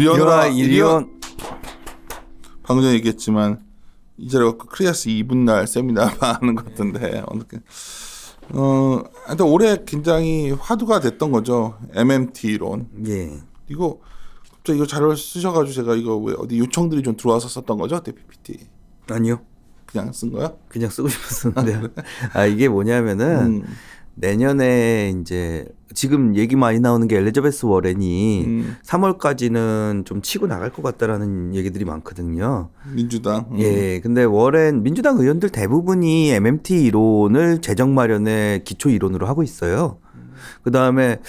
이리온아 이리온. 방금 전에 얘기했지만 이 자리 갖고 크리아스 2분 날 세미나 하는 것 같은데 어떻게 하여튼 올해 굉장히 화두가 됐던 거죠. MMT론. 예. 이거 갑자기 이거 자료를 쓰셔가지고 제가 이거 왜 어디 요청들이 좀 들어와서 썼던 거죠? 그때 PPT. 아니요. 그냥 쓴 거야? 그냥 쓰고 싶었었는데요. 이게 뭐냐면은 내년에 이제 지금 얘기 많이 나오는 게 엘리자베스 워렌이 3월까지는 좀 치고 나갈 것 같다라는 얘기들이 많거든요. 민주당. 예. 근데 워렌 민주당 의원들 대부분이 MMT 이론을 재정 마련의 기초 이론으로 하고 있어요. 그다음에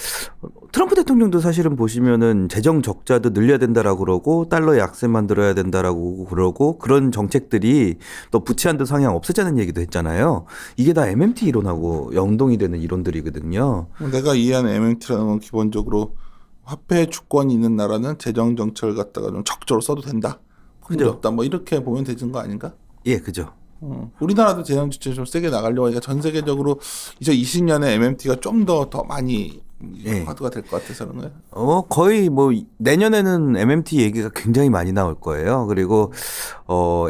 트럼프 대통령도 사실은 보시면은 재정 적자도 늘려야 된다라고 그러고 달러 약세 만들어야 된다라고 그러고 그런 정책들이 또 부채 한도 상향 없애자는 얘기도 했잖아요. 이게 다 MMT 이론하고 연동이 되는 이론들이거든요. 내가 이해하는 MMT라는 건 기본적으로 화폐 주권이 있는 나라는 재정 정책을 갖다가 좀 적절히 써도 된다. 문제 없다. 뭐 이렇게 보면 되는 거 아닌가? 예, 그죠. 우리나라도 재정 정책 좀 세게 나가려고 하니까 전 세계적으로 2020년에 MMT가 좀 더 많이 화두가 될 것 같아서 그런 거예요. 거의 뭐 내년에는 MMT 얘기가 굉장히 많이 나올 거예요. 그리고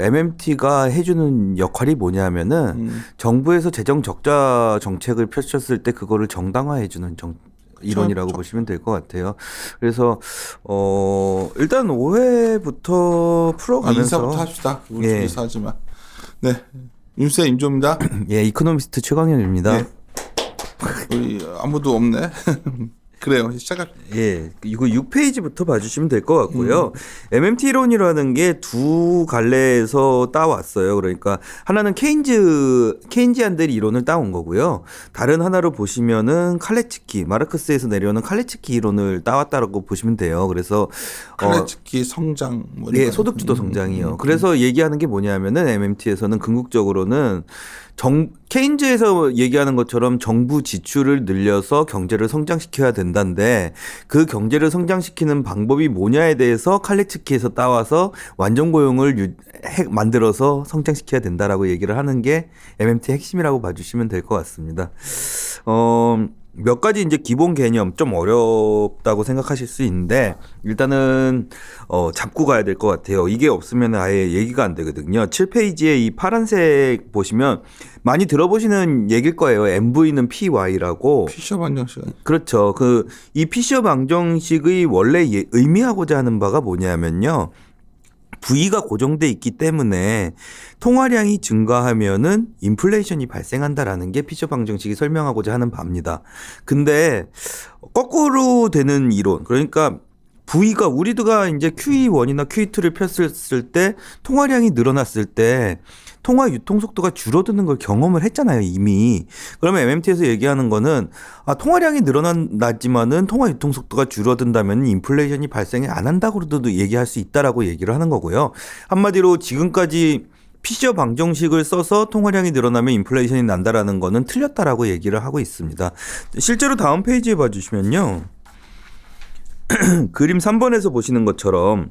MMT가 해주는 역할이 뭐냐면은 정부에서 재정 적자 정책을 펼쳤을 때 그거를 정당화해주는 이론이라고 보시면 될 것 같아요. 그래서 일단 5회부터 풀어가면서 인사부터 합시다. 우리 둘이서 하지만. 네, 윤세 임조입니다. 예, 이코노미스트 최광현입니다. 네. 우리 아무도 없네. 그래요. 시작합시다. 예, 이거 6페이지부터 봐주시면 될 것 같고요. MMT 이론이라는 게 두 갈래에서 따왔어요. 그러니까 하나는 케인지안들이 이론을 따온 거고요. 다른 하나로 보시면은 칼레츠키, 마르크스에서 내려오는 칼레츠키 이론을 따왔다라고 보시면 돼요. 그래서 칼레츠키 성장, 예, 소득주도 성장이요. 그래서 얘기하는 게 뭐냐면은 MMT에서는 궁극적으로는 케인즈에서 얘기하는 것처럼 정부 지출을 늘려서 경제를 성장시켜야 된다는데 그 경제를 성장시키는 방법이 뭐냐에 대해서 칼레츠키에서 따와서 완전 고용을 만들어서 성장시켜야 된다라고 얘기를 하는 게 MMT 핵심이라고 봐주시면 될 것 같습니다. 몇 가지 이제 기본 개념 좀 어렵다고 생각하실 수 있는데 일단은 잡고 가야 될 것 같아요. 이게 없으면 아예 얘기가 안 되거든요. 7페이지에 이 파란색 보시면 많이 들어보시는 얘기일 거예요. MV는 PY라고. 피셔 방정식. 그렇죠. 이 피셔 방정식의 원래 의미하고자 하는 바가 뭐냐면요. V가 고정돼 있기 때문에 통화량이 증가하면은 인플레이션이 발생한다라는 게 피셔 방정식이 설명하고자 하는 바입니다. 근데 거꾸로 되는 이론, 그러니까 V가 우리가 이제 QE1이나 QE2를 폈을 때 통화량이 늘어났을 때 통화 유통 속도가 줄어드는 걸 경험을 했잖아요, 이미. 그러면 MMT에서 얘기하는 거는 통화량이 늘어났지만은 통화 유통 속도가 줄어든다면 인플레이션이 발생이 안 한다고도 얘기할 수 있다라고 얘기를 하는 거고요. 한마디로 지금까지 피셔 방정식을 써서 통화량이 늘어나면 인플레이션이 난다라는 거는 틀렸다라고 얘기를 하고 있습니다. 실제로 다음 페이지에 봐주시면요. 그림 3번에서 보시는 것처럼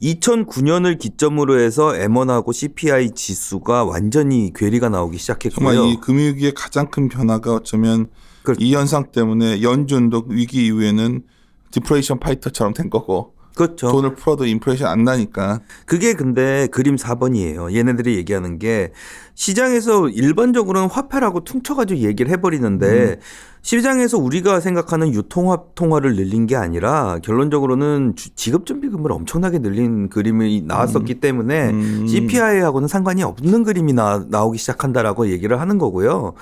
2009년을 기점으로 해서 M1하고 CPI 지수가 완전히 괴리가 나오기 시작했고요. 정말 이 금융위기의 가장 큰 변화가 어쩌면 그렇죠. 이 현상 때문에 연준도 위기 이후에는 디플레이션 파이터처럼 된 거고. 그렇죠. 돈을 풀어도 인플레이션 안 나니까. 그게 근데 그림 4번이에요. 얘네들이 얘기하는 게 시장에서 일반적으로는 화폐라고 퉁쳐가지고 얘기를 해버리는데 시장에서 우리가 생각하는 유통화 통화를 늘린 게 아니라 결론적으로는 지급준비금을 엄청나게 늘린 그림이 나왔었기 때문에 CPI하고는 상관이 없는 그림이 나오기 시작한다라고 얘기를 하는 거고요.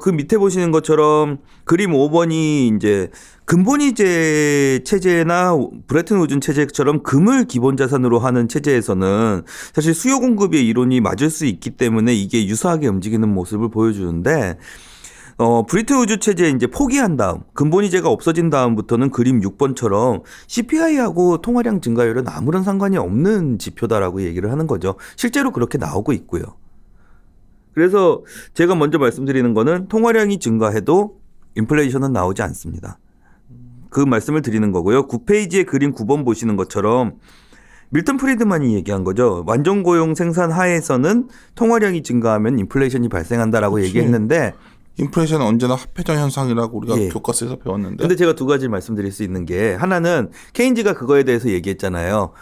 그 밑에 보시는 것처럼 그림 5번이 이제 근본이제 체제나 브레튼 우즈 체제처럼 금을 기본 자산으로 하는 체제에서는 사실 수요 공급의 이론이 맞을 수 있기 때문에 이게 유사하게 움직이는 모습을 보여주는데 브리튼 우즈 체제 이제 포기한 다음 근본이제가 없어진 다음부터는 그림 6번처럼 CPI하고 통화량 증가율은 아무런 상관이 없는 지표다라고 얘기를 하는 거죠. 실제로 그렇게 나오고 있고요. 그래서 제가 먼저 말씀드리는 거는 통화량이 증가해도 인플레이션은 나오지 않습니다. 그 말씀을 드리는 거고요. 9페이지에 그림 9번 보시는 것처럼 밀턴 프리드만이 얘기한 거죠. 완전 고용 생산 하에서는 통화량이 증가하면 인플레이션이 발생한다라고 그치. 얘기했는데 인플레이션은 언제나 화폐전 현상이라고 우리가 예. 교과서에서 배웠는데. 근데 제가 두 가지를 말씀드릴 수 있는 게 하나는 케인즈가 그거에 대해서 얘기했잖아요.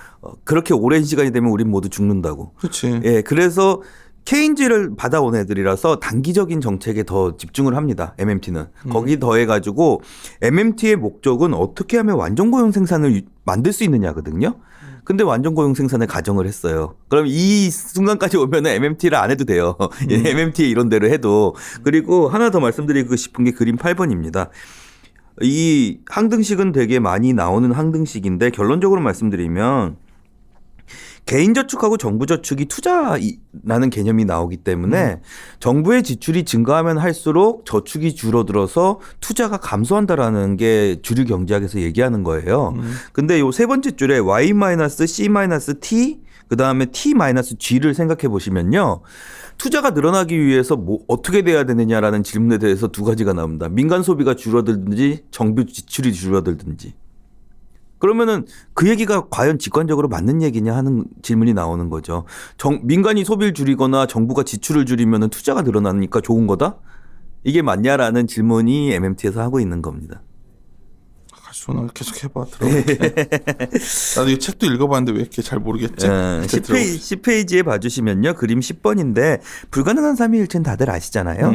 그렇게 오랜 시간이 되면 우린 모두 죽는다고. 그렇지. 예, 그래서 케인즈를 받아온 애들이라서 단기적인 정책에 더 집중을 합니다. MMT는. 거기 더해가지고 MMT의 목적은 어떻게 하면 완전 고용 생산을 만들 수 있느냐거든요. 근데 완전 고용 생산을 가정을 했어요. 그럼 이 순간까지 오면은 MMT를 안 해도 돼요. MMT의 이론대로 해도. 그리고 하나 더 말씀드리고 싶은 게 그림 8번입니다. 이 항등식은 되게 많이 나오는 항등식인데 결론적으로 말씀드리면 개인저축하고 정부저축이 투자라는 개념이 나오기 때문에 정부의 지출이 증가하면 할수록 저축이 줄어들어서 투자가 감소한다라는 게 주류 경제학에서 얘기하는 거예요. 근데 요 세 번째 줄에 Y-C-T 그다음에 T-G를 생각해 보시면요. 투자가 늘어나기 위해서 뭐 어떻게 돼야 되느냐라는 질문에 대해서 두 가지가 나옵니다. 민간 소비가 줄어들든지 정부 지출이 줄어들든지. 그러면은 그 얘기가 과연 직관적으로 맞는 얘기냐 하는 질문이 나오는 거죠. 민간이 소비를 줄이거나 정부가 지출을 줄이면은 투자가 늘어나니까 좋은 거다? 이게 맞냐라는 질문이 MMT에서 하고 있는 겁니다. 전화 계속 해봐. 들어볼게. 나도 이 책도 읽어봤는데 왜 이렇게 잘 모르겠지? 10페이지에 봐주시면요. 그림 10번인데 불가능한 삼위일체는 다들 아시잖아요.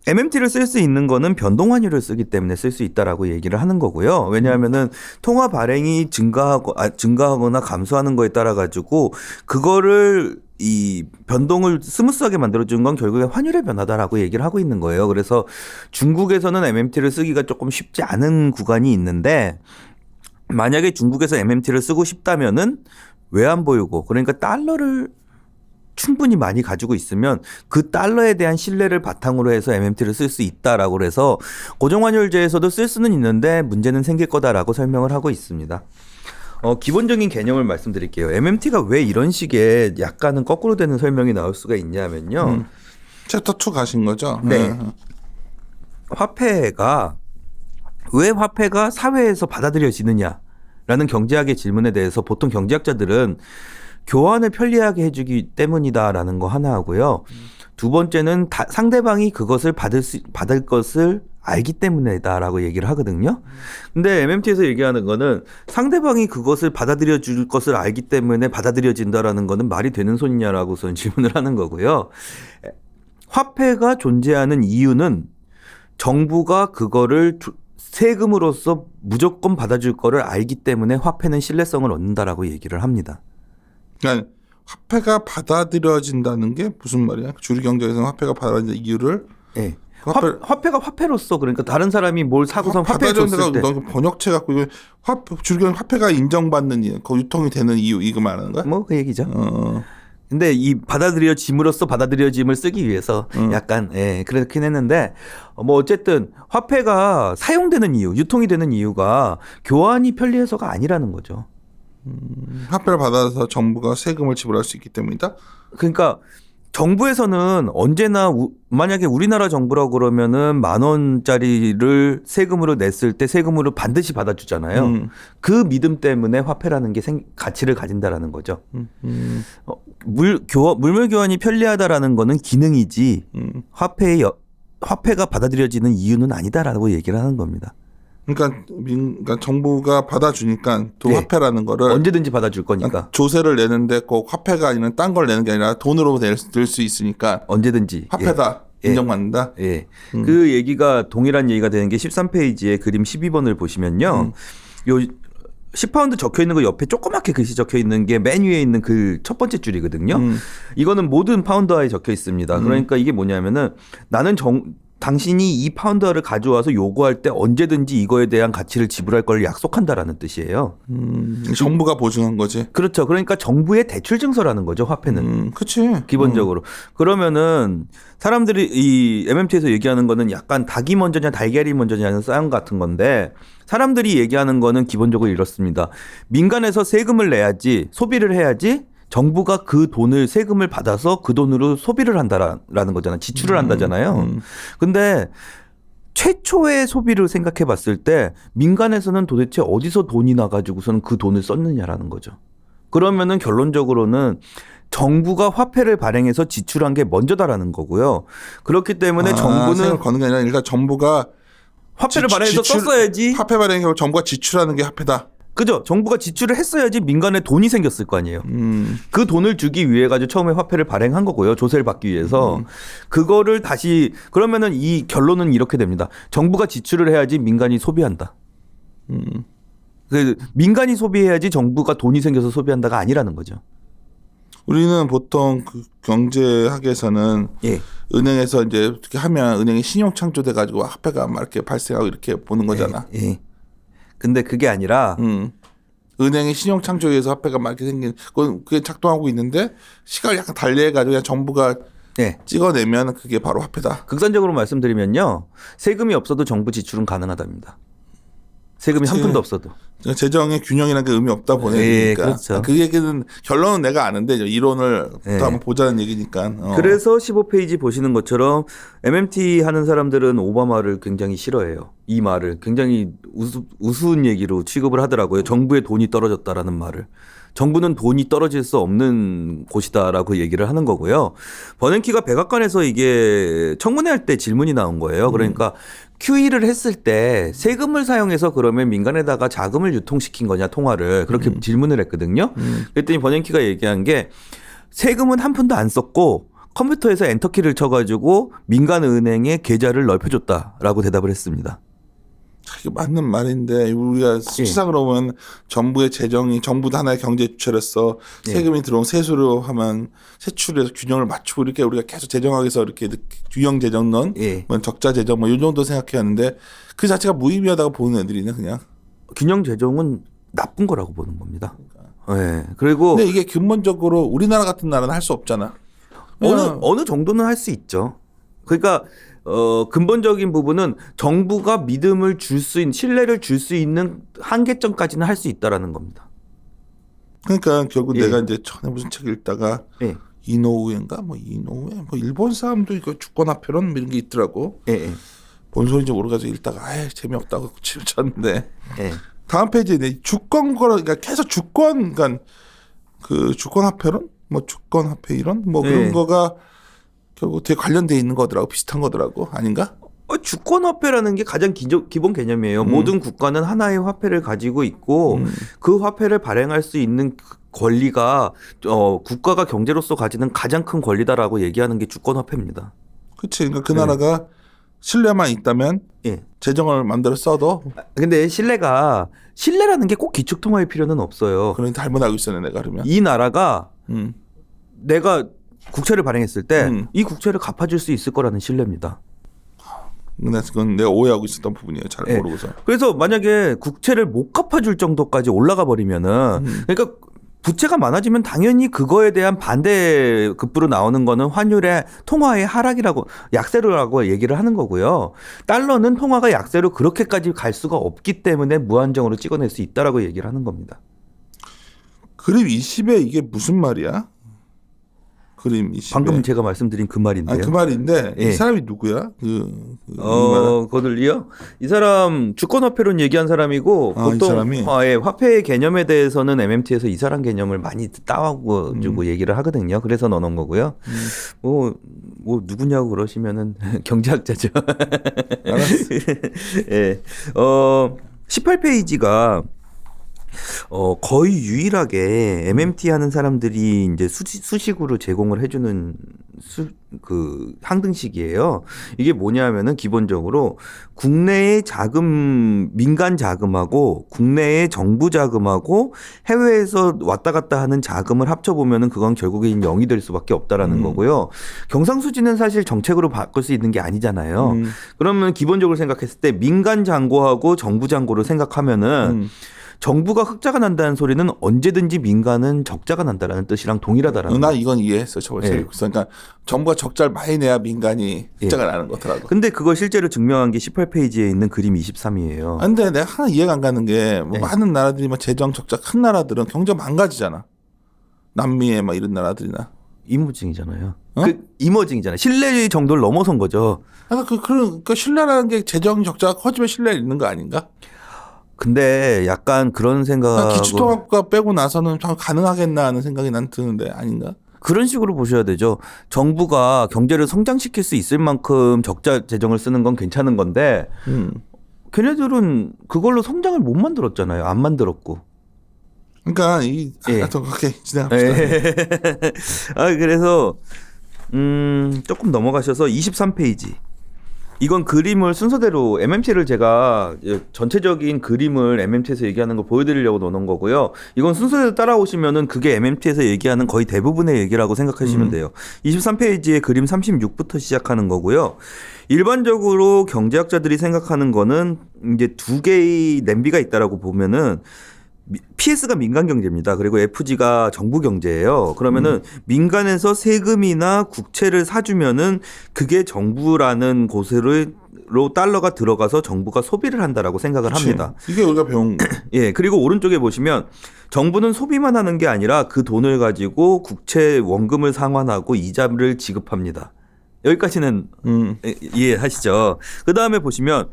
MMT를 쓸 수 있는 거는 변동환율을 쓰기 때문에 쓸 수 있다라고 얘기를 하는 거고요. 왜냐하면은 통화 발행이 증가하거나 감소하는 거에 따라 가지고 그거를 이 변동을 스무스하게 만들어주는 건 결국에 환율의 변화다라고 얘기를 하고 있는 거예요. 그래서 중국에서는 MMT를 쓰기가 조금 쉽지 않은 구간이 있는데 만약에 중국에서 MMT를 쓰고 싶다면은 외환 보유고 그러니까 달러를 충분히 많이 가지고 있으면 그 달러에 대한 신뢰를 바탕으로 해서 MMT를 쓸 수 있다라고 그래서 고정환율제에서도 쓸 수는 있는데 문제는 생길 거다라고 설명을 하고 있습니다. 기본적인 개념을 말씀드릴게요. MMT가 왜 이런 식의 약간은 거꾸로 되는 설명이 나올 수가 있냐면요. 챕터 2 가신 거죠? 네. 왜 화폐가 사회에서 받아들여지느냐라는 경제학의 질문에 대해서 보통 경제학자들은 교환을 편리하게 해주기 때문이다라는 거 하나 하고요. 두 번째는 상대방이 그것을 받을 것을 알기 때문이다라고 얘기를 하거든요. 근데 MMT에서 얘기하는 거는 상대방이 그것을 받아들여 줄 것을 알기 때문에 받아들여진다라는 거는 말이 되는 소리냐라고 저는 질문을 하는 거고요. 화폐가 존재하는 이유는 정부가 그거를 세금으로서 무조건 받아줄 거를 알기 때문에 화폐는 신뢰성을 얻는다라고 얘기를 합니다. 그러니까 화폐가 받아들여진다는 게 무슨 말이야? 주류 경제에서는 화폐가 받아들여진 이유를 네. 화폐가 화폐로서 그러니까 다른 사람이 뭘 사고선 화폐 줬을 때 번역체 갖고 이거 주류 경제 화폐가 인정받는 이유, 그 유통이 되는 이유 이거 말하는 거야? 뭐 그 얘기죠. 근데 이 받아들여짐으로써 받아들여짐을 쓰기 위해서 약간 그렇긴 했는데 뭐 어쨌든 화폐가 사용되는 이유, 유통이 되는 이유가 교환이 편리해서가 아니라는 거죠. 화폐를 받아서 정부가 세금을 지불할 수 있기 때문이다. 그러니까 정부에서는 언제나 만약에 우리나라 정부라고 그러면은 10,000원짜리를 세금으로 냈을 때 세금으로 반드시 받아주잖아요. 그 믿음 때문에 화폐라는 게 가치를 가진다라는 거죠. 물물 교환이 편리하다라는 거는 기능이지 화폐가 받아들여지는 이유는 아니다라고 얘기를 하는 겁니다. 그러니까 정부가 받아주니까 또 화폐라는 거를 언제든지 받아줄 거니까 조세를 내는데 꼭 화폐가 아니라 딴 걸 내는 게 아니라 돈으로 낼 수 있으니까 언제든지 화폐다 인정받는다. 그 얘기가 동일한 얘기가 되는 게 13페이지에 그림 12번을 보시면요. 요 10파운드 적혀 있는 거 옆에 조그맣게 글씨 적혀 있는 게 맨 위에 있는 그 첫 번째 줄이거든요. 이거는 모든 파운드화에 적혀 있습니다. 그러니까 이게 뭐냐면은 나는 당신이 2파운드를 가져와서 요구할 때 언제든지 이거에 대한 가치를 지불할 걸 약속한다라는 뜻이에요. 정부가 보증한 거지. 그렇죠. 그러니까 정부의 대출 증서라는 거죠, 화폐는. 그렇지. 기본적으로. 그러면은 사람들이 이 MMT에서 얘기하는 거는 약간 닭이 먼저냐 달걀이 먼저냐는 싸움 같은 건데 사람들이 얘기하는 거는 기본적으로 이렇습니다. 민간에서 세금을 내야지, 소비를 해야지 정부가 그 돈을 세금을 받아서 그 돈으로 소비를 한다라는 거잖아. 지출을 한다잖아요. 근데 최초의 소비를 생각해 봤을 때 민간에서는 도대체 어디서 돈이 나가지고서는 그 돈을 썼느냐라는 거죠. 그러면은 결론적으로는 정부가 화폐를 발행해서 지출한 게 먼저다라는 거고요. 그렇기 때문에 정부는 세금을 거는 게 아니라 일단 정부가 화폐를 발행해서 썼어야지. 화폐 발행하고 정부가 지출하는 게 화폐다. 그죠? 정부가 지출을 했어야지 민간에 돈이 생겼을 거 아니에요. 그 돈을 주기 위해 가지고 처음에 화폐를 발행한 거고요. 조세를 받기 위해서. 그거를 다시 그러면은 이 결론은 이렇게 됩니다. 정부가 지출을 해야지 민간이 소비한다. 민간이 소비해야지 정부가 돈이 생겨서 소비한다가 아니라는 거죠. 우리는 보통 그 경제학에서는 예. 은행에서 이제 어떻게 하면 은행이 신용 창조돼 가지고 화폐가 막 이렇게 발생하고 이렇게 보는 거잖아. 예. 근데 그게 아니라 은행이 신용 창조해서 화폐가 막 이렇게 생긴 그게 작동하고 있는데 시각을 약간 달리해 가지고 그냥 정부가 예. 찍어내면 그게 바로 화폐다. 극단적으로 말씀드리면요. 세금이 없어도 정부 지출은 가능하다입니다. 세금이 한 푼도 없어도. 재정의 균형이라는 게 의미 없다 보네. 예, 그러니까 그렇죠. 그 얘기는 결론은 내가 아는데 이론을 예. 또 한번 보자는 얘기니까. 그래서 15페이지 보시는 것처럼 MMT 하는 사람들은 오바마를 굉장히 싫어해요. 이 말을 굉장히 우스운 얘기로 취급을 하더라고요. 정부의 돈이 떨어졌다라는 말을. 정부는 돈이 떨어질 수 없는 곳이다라고 얘기를 하는 거고요. 버냉키가 백악관에서 이게 청문회 할 때 질문이 나온 거예요. 그러니까 QE를 했을 때 세금을 사용해서 그러면 민간에다가 자금을 유통시킨 거냐 통화를 그렇게 질문을 했거든요. 그랬더니 버냉키가 얘기한 게 세금은 한 푼도 안 썼고 컴퓨터에서 엔터키를 쳐가지고 민간 은행의 계좌를 넓혀줬다라고 대답을 했습니다. 이게 맞는 말인데 우리가 수치상으로 보면 정부의 재정이 정부도 하나의 경제 주체로서 세금이 들어온 세수로 하면 세출해서 균형을 맞추고 이렇게 우리가 계속 재정학에서 이렇게 균형 재정론, 뭐 적자 재정 뭐 이 정도 생각해야 하는데 그 자체가 무의미하다고 보는 애들이네 그냥. 균형 재정은 나쁜 거라고 보는 겁니다. 네. 그리고 근데 이게 근본적으로 우리나라 같은 나라는 할 수 없잖아. 어느 정도는 할 수 있죠. 그러니까 근본적인 부분은 정부가 믿음을 줄 수 있는 신뢰를 줄 수 있는 한계점까지는 할 수 있다라는 겁니다. 그러니까 결국 내가 이제 전에 무슨 책 읽다가 예. 이노우에인가 뭐 이노우에 뭐 일본 사람도 이거 주권화폐론 이런 게 있더라고. 예. 뭔 소리인지 모르가지고 읽다가 아예 재미없다고 치우쳤는데 예. 다음 페이지에 주권 거라 그러니까 계속 주권 그러니까 그 주권화폐론 뭐 주권화폐 이론 뭐 그런 거가 결국 되게 관련돼 있는 거더라고. 비슷한 거더라고. 아닌가? 주권화폐라는 게 가장 기본 개념이에요. 모든 국가는 하나의 화폐를 가지고 있고 그 화폐를 발행할 수 있는 권리가 국가가 경제로서 가지는 가장 큰 권리다라고 얘기하는 게 주권화폐입니다. 그렇지. 그러니까 그 나라가 신뢰만 있다면 재정을 마음대로 써도. 근데 신뢰라는 게 꼭 기축통화일 필요는 없어요. 그런 잘못 알고 있었네 내가 그러면. 이 나라가 내가 국채를 발행했을 때 이 국채를 갚아줄 수 있을 거라는 신뢰입니다. 근데 그건 내가 오해하고 있었던 부분이에요. 잘 모르고서. 그래서 만약에 국채를 못 갚아줄 정도까지 올라가 버리면은 그러니까 부채가 많아지면 당연히 그거에 대한 반대급부로 나오는 거는 환율의 통화의 하락이라고 약세로라고 얘기를 하는 거고요. 달러는 통화가 약세로 그렇게까지 갈 수가 없기 때문에 무한정으로 찍어낼 수 있다라고 얘기를 하는 겁니다. 그림 20에 이게 무슨 말이야? 그림 20에. 방금 제가 말씀드린 그 말인데요. 아니, 그 말인데 이 사람이 누구야? 거들리요? 이 사람 주권화폐론 얘기한 사람이고 이 보통 사람이? 화폐의 개념에 대해서는 MMT에서 이 사람 개념을 많이 따와주고 얘기를 하거든요. 그래서 넣어놓은 거고요. 뭐 누구냐고 그러시면은 경제학자죠. 알았어. 예. 18페이지가 거의 유일하게 MMT 하는 사람들이 이제 수식으로 제공을 해주는 그 항등식이에요. 이게 뭐냐면은 기본적으로 국내의 민간 자금하고 국내의 정부 자금하고 해외에서 왔다 갔다 하는 자금을 합쳐보면은 그건 결국엔 0이 될 수밖에 없다라는 거고요. 경상수지는 사실 정책으로 바꿀 수 있는 게 아니잖아요. 그러면 기본적으로 생각했을 때 민간 잔고하고 정부 잔고를 생각하면은 정부가 흑자가 난다는 소리는 언제든지 민간은 적자가 난다라는 뜻이랑 동일하다라는. 나 이건 이해했어. 저번에. 그러니까 정부가 적자를 많이 내야 민간이 흑자가 나는 거더라고. 근데 그걸 실제로 증명한 게 18페이지에 있는 그림 23이에요. 근데 내가 하나 이해가 안 가는 게 뭐 많은 나라들이 막 재정 적자 큰 나라들은 경제 망가지잖아. 남미에 막 이런 나라들이나. 이머징이잖아요. 이머징이잖아요. 신뢰의 정도를 넘어선 거죠. 그러니까 신뢰라는 게 재정 적자가 커지면 신뢰가 있는 거 아닌가? 근데 약간 그런 생각. 기축통화가 빼고 나서는 참 가능하겠나 하는 생각이 난 드는데 아닌가? 그런 식으로 보셔야 되죠. 정부가 경제를 성장시킬 수 있을 만큼 적자 재정을 쓰는 건 괜찮은 건데 걔네들은 그걸로 성장을 못 만들었잖아요. 안 만들었고. 그러니까 예. 오케이 진행합시다. 그래서 조금 넘어가셔서 23페이지. 이건 그림을 순서대로 MMT를 제가 전체적인 그림을 MMT에서 얘기하는 거 보여드리려고 넣는 거고요. 이건 순서대로 따라오시면은 그게 MMT에서 얘기하는 거의 대부분의 얘기라고 생각하시면 돼요. 23페이지에 그림 36부터 시작하는 거고요. 일반적으로 경제학자들이 생각하는 거는 이제 두 개의 냄비가 있다라고 보면은 PS가 민간 경제입니다. 그리고 FG가 정부 경제예요. 그러면은 민간에서 세금이나 국채를 사주면은 그게 정부라는 곳으로 달러가 들어가서 정부가 소비를 한다라고 생각을 그치. 합니다. 이게 우리가 배운 거. 예, 그리고 오른쪽에 보시면 정부는 소비만 하는 게 아니라 그 돈을 가지고 국채 원금을 상환하고 이자를 지급합니다. 여기까지는 이해하시죠? 그 다음에 보시면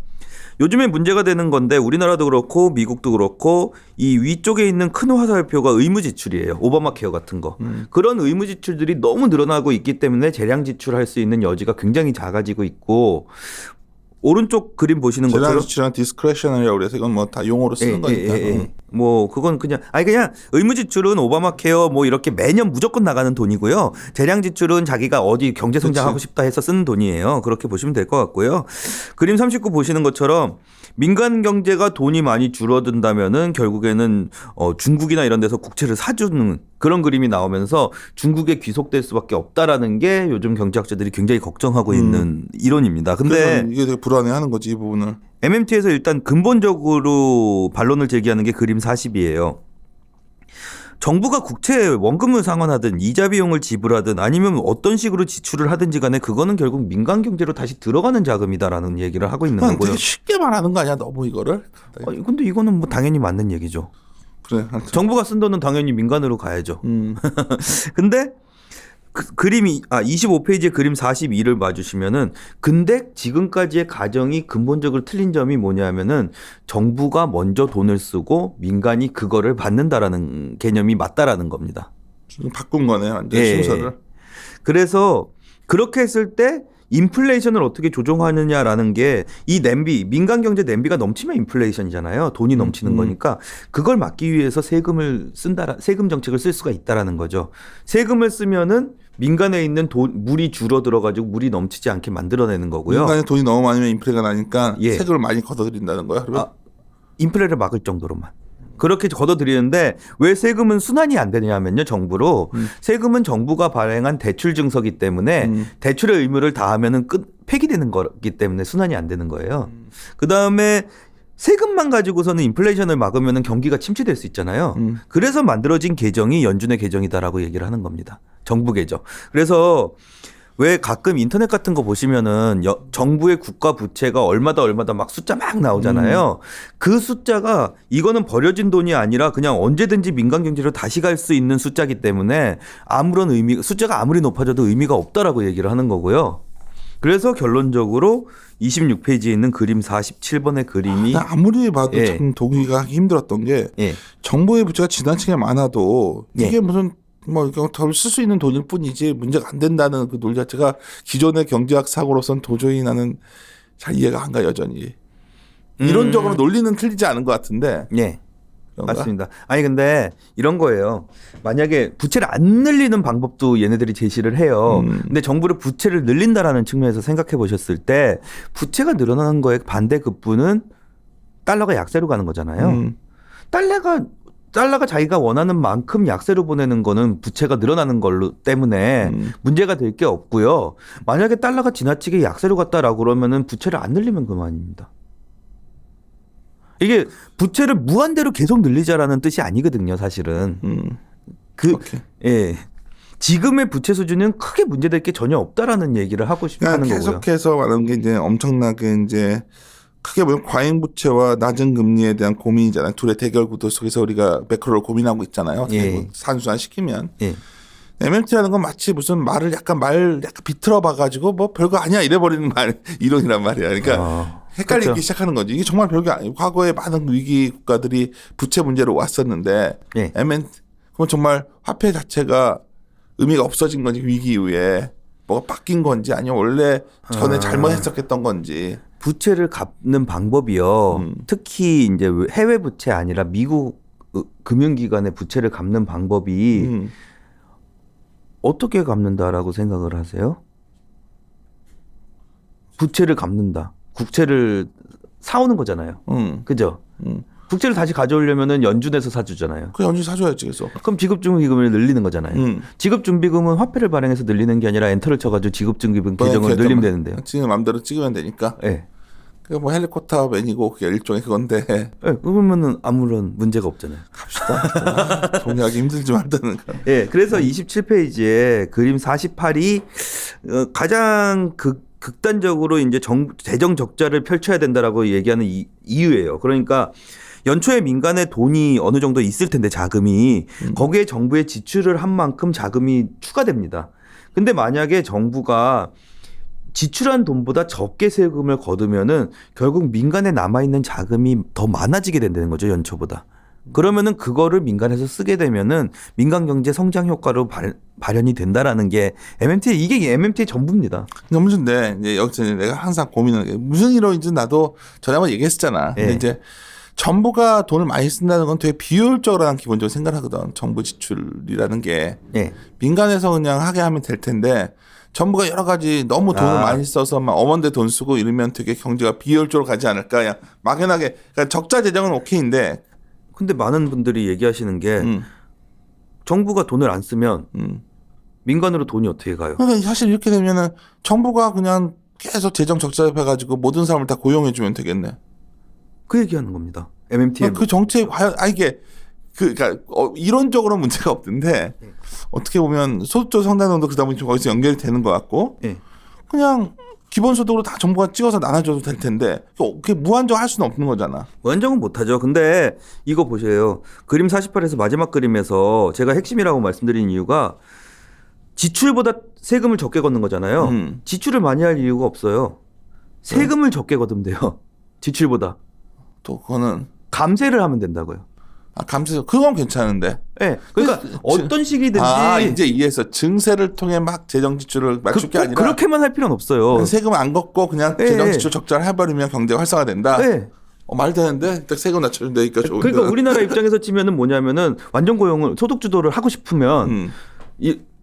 요즘에 문제가 되는 건데 우리나라도 그렇고 미국도 그렇고 이 위쪽에 있는 큰 화살표가 의무 지출이에요. 오바마 케어 같은 거. 그런 의무 지출들이 너무 늘어나고 있기 때문에 재량 지출할 수 있는 여지가 굉장히 작아지고 있고 오른쪽 그림 보시는 것처럼 재량 지출은 디스크레셔너리라고 그래서 이건 뭐 다 용어로 쓰는 거니까. 뭐 그건 그냥 의무 지출은 오바마 케어 뭐 이렇게 매년 무조건 나가는 돈이고요. 재량 지출은 자기가 어디 경제 성장하고 싶다 해서 쓰는 돈이에요. 그렇게 보시면 될 것 같고요. 그림 39 보시는 것처럼 민간 경제가 돈이 많이 줄어든다면은 결국에는 중국이나 이런 데서 국채를 사주는 그런 그림이 나오면서 중국에 귀속될 수밖에 없다라는 게 요즘 경제학자들이 굉장히 걱정하고 있는 이론입니다. 근데 이게 되게 불안해하는 거지 이 부분을. MMT에서 일단 근본적으로 반론을 제기하는 게 그림 40이에요. 정부가 국채 원금을 상환하든 이자 비용을 지불하든 아니면 어떤 식으로 지출을 하든지 간에 그거는 결국 민간 경제로 다시 들어가는 자금이다라는 얘기를 하고 있는 거고요. 되게 쉽게 말하는 거 아니야 너무 이거를? 근데 이거는 뭐 당연히 맞는 얘기죠. 그래. 정부가 쓴 돈은 당연히 민간으로 가야죠. 근데 그림이 25페이지에 그림 42를 봐주시면은 근데 지금까지의 가정이 근본적으로 틀린 점이 뭐냐면은 정부가 먼저 돈을 쓰고 민간이 그거를 받는다라는 개념이 맞다라는 겁니다. 지금 바꾼 거네 완전 순서를. 그래서 그렇게 했을 때 인플레이션을 어떻게 조정하느냐라는 게 이 냄비 민간 경제 냄비가 넘치면 인플레이션이잖아요. 돈이 넘치는 거니까 그걸 막기 위해서 세금 정책을 쓸 수가 있다라는 거죠. 세금을 쓰면은 민간에 있는 물이 줄어들어 가지고 물이 넘치지 않게 만들어내는 거고요. 민간에 돈이 너무 많으면 인플레가 나니까 예. 세금을 많이 걷어들인다는 거야. 그러면 인플레를 막을 정도로만. 그렇게 걷어들이는데 왜 세금은 순환이 안 되냐면요. 정부로 세금은 정부가 발행한 대출 증서기 때문에 대출의 의무를 다하면은 폐기되는 거기 때문에 순환이 안 되는 거예요. 그다음에 세금만 가지고서는 인플레이션을 막으면은 경기가 침체될 수 있잖아요. 그래서 만들어진 개정이 연준의 개정이다라고 얘기를 하는 겁니다. 정부 개정. 그래서 왜 가끔 인터넷 같은 거 보시면은 정부의 국가 부채가 얼마다 막 숫자 막 나오잖아요. 그 숫자가 이거는 버려진 돈이 아니라 그냥 언제든지 민간 경제로 다시 갈 수 있는 숫자기 때문에 숫자가 아무리 높아져도 의미가 없다라고 얘기를 하는 거고요. 그래서 결론적으로 26페이지에 있는 그림 47번의 그림이 아무리 봐도 참 동의가 하기 힘들었던 게 정부의 부채가 지나치게 많아도 이게 무슨 뭐 덜 쓸 수 있는 돈일 뿐이지 문제가 안 된다는 그 논리 자체가 기존의 경제학 사고로선 도저히 나는 잘 이해가 안 가 여전히. 이론적으로 논리는 틀리지 않은 것 같은데. 네. 맞습니다. 근데 이런 거예요. 만약에 부채를 안 늘리는 방법도 얘네들이 제시를 해요. 근데 정부를 부채를 늘린다라는 측면에서 생각해 보셨을 때 부채가 늘어나는 거에 반대 급부는 달러가 약세로 가는 거잖아요. 달러가 자기가 원하는 만큼 약세로 보내는 거는 부채가 늘어나는 걸로 때문에 문제가 될 게 없고요. 만약에 달러가 지나치게 약세로 갔다라고 그러면은 부채를 안 늘리면 그만입니다. 이게 부채를 무한대로 계속 늘리자라는 뜻이 아니거든요, 사실은. 지금의 부채 수준은 크게 문제될 게 전혀 없다라는 얘기를 하고 싶다는 거고요. 계속해서 말하는 게 이제 엄청나게 이제 크게 보면 과잉 부채와 낮은 금리에 대한 고민이잖아요. 둘의 대결 구도 속에서 우리가 매크로를 고민하고 있잖아요. 산수한 시키면. MMT라는 건 마치 무슨 말을 약간 비틀어 봐가지고 뭐 별거 아니야 이래버리는 이론이란 말이야. 그러니까 헷갈리기 그렇죠. 시작하는 거지. 이게 정말 별게 아니고 과거에 많은 위기 국가들이 부채 문제로 왔었는데 그건 정말 화폐 자체가 의미가 없어진 건지 위기 이후에 뭐가 바뀐 건지 아니면 원래 전에 잘못 해석했던 건지. 부채를 갚는 방법이요. 특히 이제 해외 부채 아니라 미국 금융기관의 부채를 갚는 방법이 어떻게 갚는다라고 생각을 하세요? 부채를 갚는다. 국채를 사오는 거잖아요. 그죠? 국채를 다시 가져오려면은 연준에서 사주잖아요. 그 연준 사줘야지 그래서. 그럼 지급준비금을 늘리는 거잖아요. 지급준비금은 화폐를 발행해서 늘리는 게 아니라 엔터를 쳐가지고 지급준비금 계정을 늘리면 되는데요. 지금 마음대로 찍으면 되니까. 네. 그게 뭐 헬리콥터 맨이고 그게 일종의 그건데. 네, 그러면은 아무런 문제가 없잖아요. 갑시다. 동의하기 힘들지만 드는 거. 예, 그래서 27페이지에 그림 48이 가장 극단적으로 이제 재정 적자를 펼쳐야 된다라고 얘기하는 이유예요. 그러니까 연초에 민간에 돈이 어느 정도 있을 텐데 자금이 거기에 정부의 지출을 한 만큼 자금이 추가됩니다. 근데 만약에 정부가 지출한 돈보다 적게 세금을 거두면은 결국 민간에 남아있는 자금이 더 많아지게 된다는 거죠, 연초보다. 그러면은 그거를 민간에서 쓰게 되면은 민간 경제 성장 효과로 발현이 된다라는 게 MMT 이게 MMT의 전부입니다. 그러니까 문제인데 이제 여기서 내가 항상 고민하는 게 무슨 이론인지 나도 전에 한번 얘기했었잖아. 근데 이제 정부가 돈을 많이 쓴다는 건 되게 비효율적으로는 기본적으로 생각하거든. 정부 지출이라는 게 민간에서 그냥 하게 하면 될 텐데 정부가 여러 가지 너무 돈을 많이 써서 막 엄한데 돈 쓰고 이러면 되게 경제가 비효율적으로 가지 않을까. 그냥 막연하게 그러니까 적자 재정은 오케이인데. 근데 많은 분들이 얘기하시는 게 정부가 돈을 안 쓰면 민간으로 돈이 어떻게 가요? 그러니까 사실 이렇게 되면은 정부가 그냥 계속 재정 적자해가지고 모든 사람을 다 고용해주면 되겠네. 그 얘기하는 겁니다. MMT의 그 정책 과연 이게 그러니까 이론적으로 문제가 없는데 어떻게 보면 소득적 상당정도 그러다 보니 거기서 연결이 되는 것 같고 그냥 기본소득으로 다 정부가 찍어서 나눠줘도 될 텐데 그게 무한정 할 수는 없는 거잖아. 무한정은 못하죠. 근데 이거 보세요. 그림 48에서 마지막 그림에서 제가 핵심이라고 말씀드린 이유가 지출보다 세금을 적게 걷는 거잖아요. 지출을 많이 할 이유가 없어요. 세금을 적게 걷으면 돼요. 지출보다. 또 그거는 감세를 하면 된다고요. 감세 그건 괜찮은데. 네, 그러니까 어떤 식이든지 이제 이해해서 증세를 통해 막 재정 지출을 맞출 게 아니라 그렇게만 할 필요는 없어요. 세금 안 걷고 그냥 재정 지출 적자를 해버리면 경제가 활성화된다. 말 되는데 딱 세금 낮춰준다니까 좋은데. 그러니까 우리나라 입장에서 치면은 뭐냐면은 완전 고용을 소득 주도를 하고 싶으면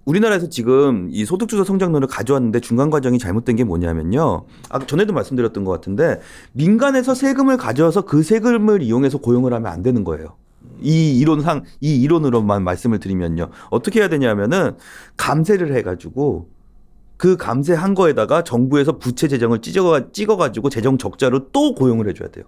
우리나라에서 지금 이 소득주도 성장론을 가져왔는데 중간 과정이 잘못된 게 뭐냐면요. 전에도 말씀드렸던 것 같은데 민간에서 세금을 가져와서 그 세금을 이용해서 고용을 하면 안 되는 거예요. 이 이론으로만 말씀을 드리면요. 어떻게 해야 되냐면은 감세를 해가지고 그 감세한 거에다가 정부에서 부채 재정을 찍어가지고 재정 적자로 또 고용을 해줘야 돼요.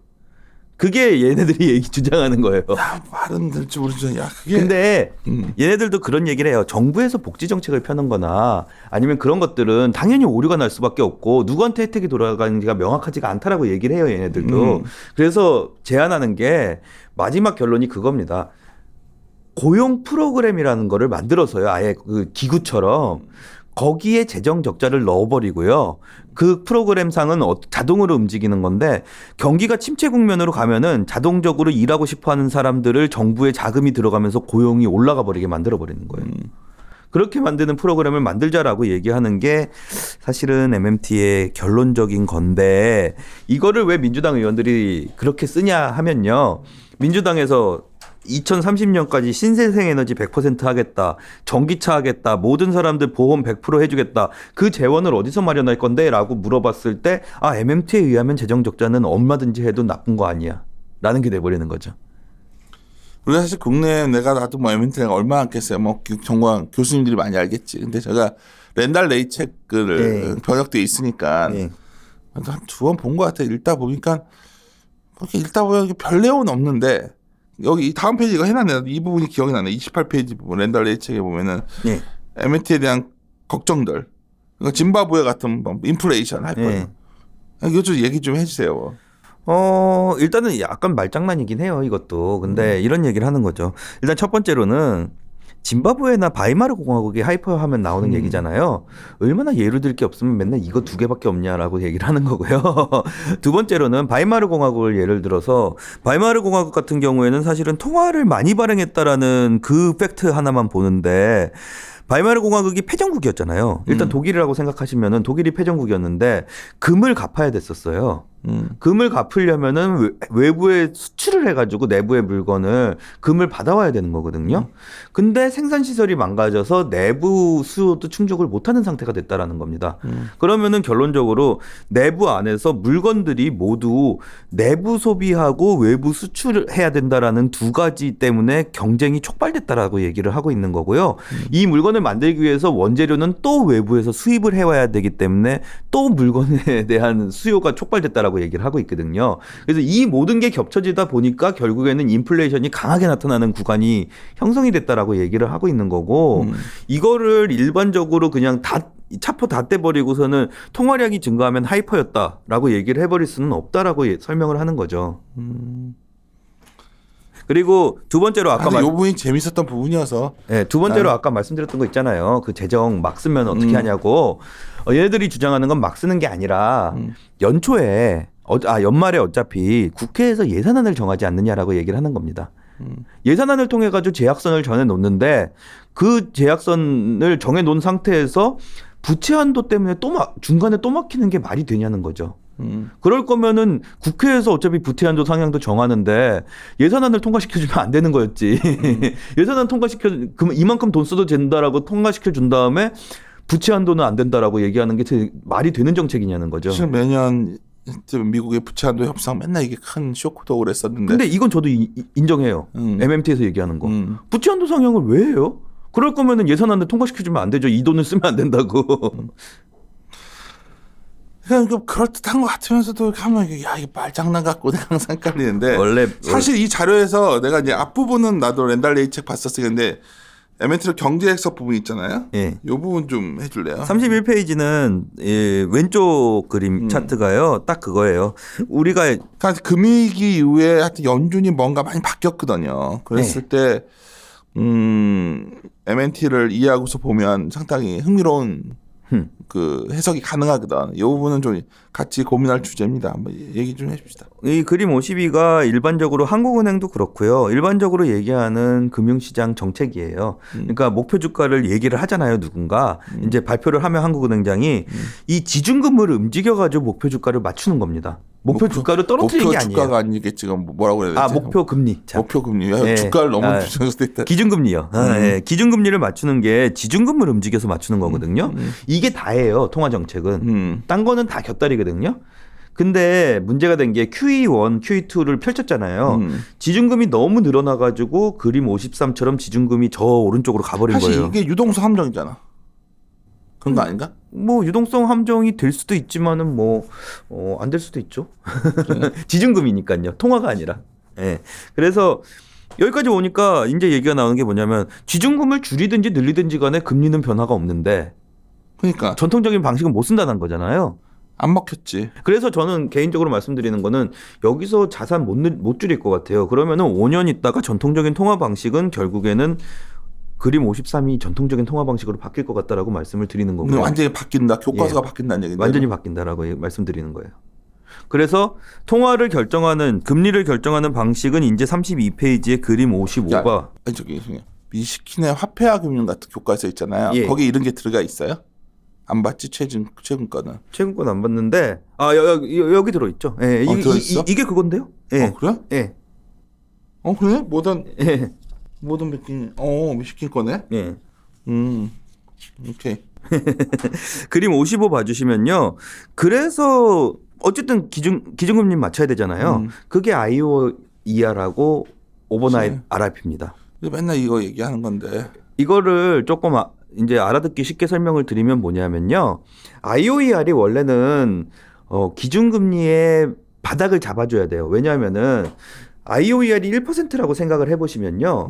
그게 얘네들이 주장하는 거예요. 야, 말은 될지 모르지만 야 그게. 근데 얘네들도 그런 얘기를 해요. 정부에서 복지 정책을 펴는 거나 아니면 그런 것들은 당연히 오류가 날 수밖에 없고 누구한테 혜택이 돌아가는지가 명확하지가 않다라고 얘기를 해요. 얘네들도. 그래서 제안하는 게 마지막 결론이 그겁니다. 고용 프로그램이라는 거를 만들어서요. 아예 그 기구처럼 거기에 재정 적자를 넣어버리고요. 그 프로그램상은 자동으로 움직이는 건데 경기가 침체 국면으로 가면은 자동적으로 일하고 싶어하는 사람들을 정부에 자금이 들어가면서 고용이 올라가 버리게 만들어버리는 거예요. 그렇게 만드는 프로그램을 만들자라고 얘기하는 게 사실은 MMT의 결론적인 건데 이거를 왜 민주당 의원들이 그렇게 쓰냐 하면요. 민주당에서 2030년까지 신재생 에너지 100% 하겠다. 전기차 하겠다. 모든 사람들 보험 100% 해주겠다. 그 재원을 어디서 마련할 건데? 라고 물어봤을 때 MMT에 의하면 재정 적자는 얼마든지 해도 나쁜 거 아니야. 라는 게 돼버리는 거죠. 우리가 사실 국내에 나도 뭐 MMT가 얼마 안겠어요. 뭐 정관 교수님들이 많이 알겠지. 근데 제가 렌달 레이책을 번역돼 있으니까 한 두 번 본 것 같아요. 읽다 보니까 별 내용은 없는데 여기 다음 페이지가 해놨네. 이 부분이 기억이 나네. 28페이지 부분 렌달 레이책에 보면은 MMT에 대한 걱정들. 그러니까 짐바브웨 같은 뭐 인플레이션 할 거예요. 이거 좀 얘기 좀 해주세요. 일단은 약간 말장난이긴 해요, 이것도. 근데 이런 얘기를 하는 거죠. 일단 첫 번째로는 짐바브웨나 바이마르 공화국이 하이퍼하면 나오는 얘기잖아요. 얼마나 예를 들 게 없으면 맨날 이거 두 개밖에 없냐라고 얘기를 하는 거고요. 두 번째로는 바이마르 공화국을 예를 들어서 바이마르 공화국 같은 경우에는 사실은 통화를 많이 발행했다라는 그 팩트 하나만 보는데 바이마르 공화국이 패전국이었잖아요. 일단 독일이라고 생각하시면은 독일이 패전국이었는데 금을 갚아야 됐었어요. 금을 갚으려면은 외부에 수출을 해가지고 내부의 물건을 금을 받아와야 되는 거거든요. 근데 생산 시설이 망가져서 내부 수요도 충족을 못하는 상태가 됐다라는 겁니다. 그러면은 결론적으로 내부 안에서 물건들이 모두 내부 소비하고 외부 수출을 해야 된다라는 두 가지 때문에 경쟁이 촉발됐다라고 얘기를 하고 있는 거고요. 이 물건을 만들기 위해서 원재료는 또 외부에서 수입을 해와야 되기 때문에 또 물건에 대한 수요가 촉발됐다라고 얘기를 하고 있거든요. 그래서 이 모든 게 겹쳐지다 보니까 결국에는 인플레이션이 강하게 나타나는 구간이 형성이 됐다라고 얘기를 하고 있는 거고 이거를 일반적으로 그냥 다 차포 다 떼버리고서는 통화량이 증가하면 하이퍼였다라고 얘기를 해버릴 수는 없다라고 설명을 하는 거죠. 그리고 두 번째로 아까 이 부분이 재밌었던 부분이어서. 네, 두 번째로 아까 말씀드렸던 거 있잖아요. 그 재정 막 쓰면 어떻게 하냐고. 얘네들이 주장하는 건 막 쓰는 게 아니라 연초에 연말에 어차피 국회에서 예산안을 정하지 않느냐라고 얘기를 하는 겁니다. 예산안을 통해 가지고 제약선을 정해 놓는데 그 제약선을 정해 놓은 상태에서 부채 한도 때문에 중간에 또 막히는 게 말이 되냐는 거죠. 그럴 거면은 국회에서 어차피 부채 한도 상향도 정하는데 예산안을 통과시켜주면 안 되는 거였지. 예산안 그럼 이만큼 돈 써도 된다라고 통과시켜 준 다음에 부채 한도는 안 된다라고 얘기하는 게 말이 되는 정책이냐는 거죠. 지금 매년 미국의 부채 한도 협상 맨날 이게 큰 쇼크독을 했었는데. 근데 이건 저도 인정해요. MMT에서 얘기하는 거. 부채 한도 상향을 왜 해요? 그럴 거면은 예산안을 통과시켜주면 안 되죠. 이 돈을 쓰면 안 된다고. 그러니까 그럴듯한 것 같으면서도 하면 이게 말장난 같고 내가 항상 헷갈리는데 사실 이 자료에서 내가 이제 앞부분은 나도 렌달레이 책 봤었어요. 근데 MMT로 경제 해석 부분 있잖아요. 예. 이 부분 좀 해줄래요? 31페이지는 왼쪽 그림 차트가요. 딱 그거예요. 우리가 그러니까 금위기 이후에 하여튼 연준이 뭔가 많이 바뀌었거든요. 그랬을 때 MMT를 이해하고서 보면 상당히 흥미로운 그 해석이 가능하거든. 이 부분은 좀 같이 고민할 주제입니다. 한번 얘기 좀 해줍시다. 이 그림 52가 일반적으로 한국은행도 그렇고요. 일반적으로 얘기하는 금융시장 정책이에요. 그러니까 목표 주가를 얘기를 하잖아요. 누군가 이제 발표를 하면 한국은행장이 이 지준금을 움직여가지고 목표 주가를 맞추는 겁니다. 목표 주가를 떨어뜨리는 게 아니에요. 목표 주가가 아니겠지. 지금 뭐라고 해야 되지? 목표 금리. 목표 금리. 주가를 너무 주장했을 때 있다. 기준금리요. 예. 기준금리를 맞추는 게 지준금을 움직여서 맞추는 거거든요. 이게 다예요. 통화 정책은. 딴 거는 다 곁다리거든요. 근데 문제가 된 게 QE1, QE2를 펼쳤잖아요. 지준금이 너무 늘어나가지고 그림 53처럼 지준금이 저 오른쪽으로 가버린 사실 거예요. 이게 유동성 함정이잖아. 그런 거 아닌가? 뭐 유동성 함정이 될 수도 있지만은 안 될 수도 있죠. 지준금이니까요. 통화가 아니라. 예. 그래서 여기까지 오니까 이제 얘기가 나오는 게 뭐냐면 지준금을 줄이든지 늘리든지 간에 금리는 변화가 없는데 그러니까 전통적인 방식은 못 쓴다는 거잖아요. 안 먹혔지. 그래서 저는 개인적으로 말씀드리는 거는 여기서 자산 못 줄일 것 같아요. 그러면은 5년 있다가 전통적인 통화 방식은 결국에는 그림 53이 전통적인 통화 방식으로 바뀔 것 같다라고 말씀을 드리는 거고요. 완전히 바뀐다. 교과서가 바뀐다는 얘기인데. 완전히 바뀐다라고 말씀드리는 거예요. 그래서 통화를 결정하는 금리를 결정하는 방식은 이제 32페이지의 그림 55가 저기 미시킨의 화폐화 금융 같은 교과서 있잖아요. 예. 거기 이런 게 들어가 있어요? 안 봤지 최근 거는. 최근 건 안 봤는데 여기 들어 있죠. 예, 들어있어? 이게 그건데요. 예. 그래? 예. 그래? 모던 예. 미시킨 거네. 예. 오케이. 그림 55 봐주시면요. 그래서 어쨌든 기준금리 맞춰야 되잖아요. 그게 IOER하고 오버나잇 RRP입니다. 맨날 이거 얘기하는 건데. 이거를 조금 이제 알아듣기 쉽게 설명을 드리면 뭐냐면요. IOER이 원래는 기준금리의 바닥을 잡아줘야 돼요. 왜냐하면은 IOER이 1%라고 생각을 해보시면요.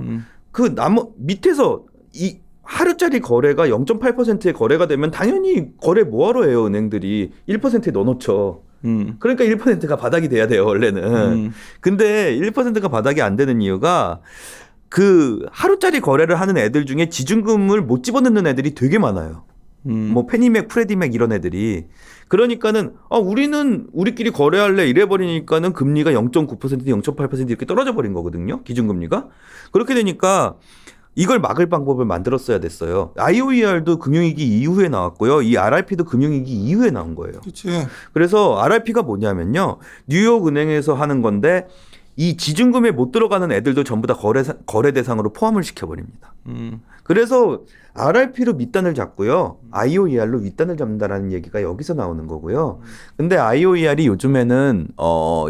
그 밑에서 이 하루짜리 거래가 0.8%의 거래가 되면 당연히 거래 뭐하러 해요, 은행들이. 1%에 넣어놓죠. 그러니까 1%가 바닥이 돼야 돼요, 원래는. 근데 1%가 바닥이 안 되는 이유가 그 하루짜리 거래를 하는 애들 중에 지준금을 못 집어넣는 애들이 되게 많아요. 뭐 페니맥, 프레디맥 이런 애들이. 그러니까는 우리는 우리끼리 거래할래 이래버리니까는 금리가 0.9%, 0.8% 이렇게 떨어져 버린 거거든요. 기준금리가. 그렇게 되니까 이걸 막을 방법을 만들었어야 됐어요. IOER도 금융위기 이후에 나왔고요. 이 RRP도 금융위기 이후에 나온 거예요. 그렇지. 그래서 RRP가 뭐냐면요. 뉴욕 은행에서 하는 건데 이 지준금에 못 들어가는 애들도 전부 다 거래 대상으로 포함을 시켜버립니다. 그래서 RRP로 밑단을 잡고요. IOER로 윗단을 잡는다라는 얘기가 여기서 나오는 거고요. 근데 IOER이 요즘에는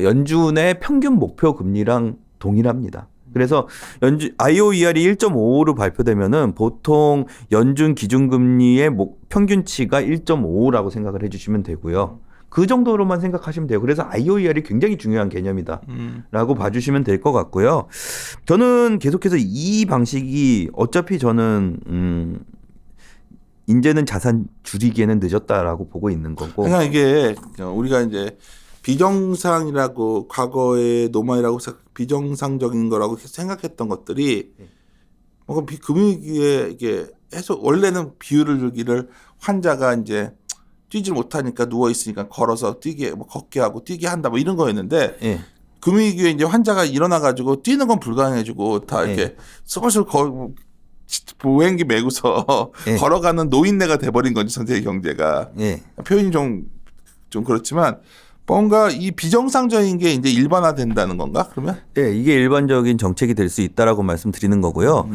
연준의 평균 목표 금리랑 동일합니다. 그래서 IOER이 1.55로 발표되면은 보통 연준 기준금리의 평균치가 1.55라고 생각을 해주시면 되고요. 그 정도로만 생각하시면 돼요. 그래서 IOER이 굉장히 중요한 개념이다라고 봐주시면 될 것 같고요. 저는 계속해서 이 방식이 어차피 저는 이제는 자산 줄이기에는 늦었다라고 보고 있는 거고. 그러니까 이게 우리가 이제 비정상이라고 과거의 노마이라고 비정상적인 거라고 생각했던 것들이 뭔가 금융위기에 이게 해서 원래는 비율을 주기를 환자가 이제 뛰지 못하니까 누워 있으니까 걸어서 뛰게 뭐 걷게 하고 뛰게 한다 뭐 이런 거였는데 예. 금융위기에 이제 환자가 일어나 가지고 뛰는 건 불가능해지고 다 이렇게 슬슬 보행기 메고서 예. 걸어가는 노인네가 돼버린 건지 전 세계 경제가 예. 표현이 좀 그렇지만 뭔가 이 비정상적인 게 이제 일반화된다는 건가 그러면? 네, 이게 일반적인 정책이 될 수 있다라고 말씀드리는 거고요.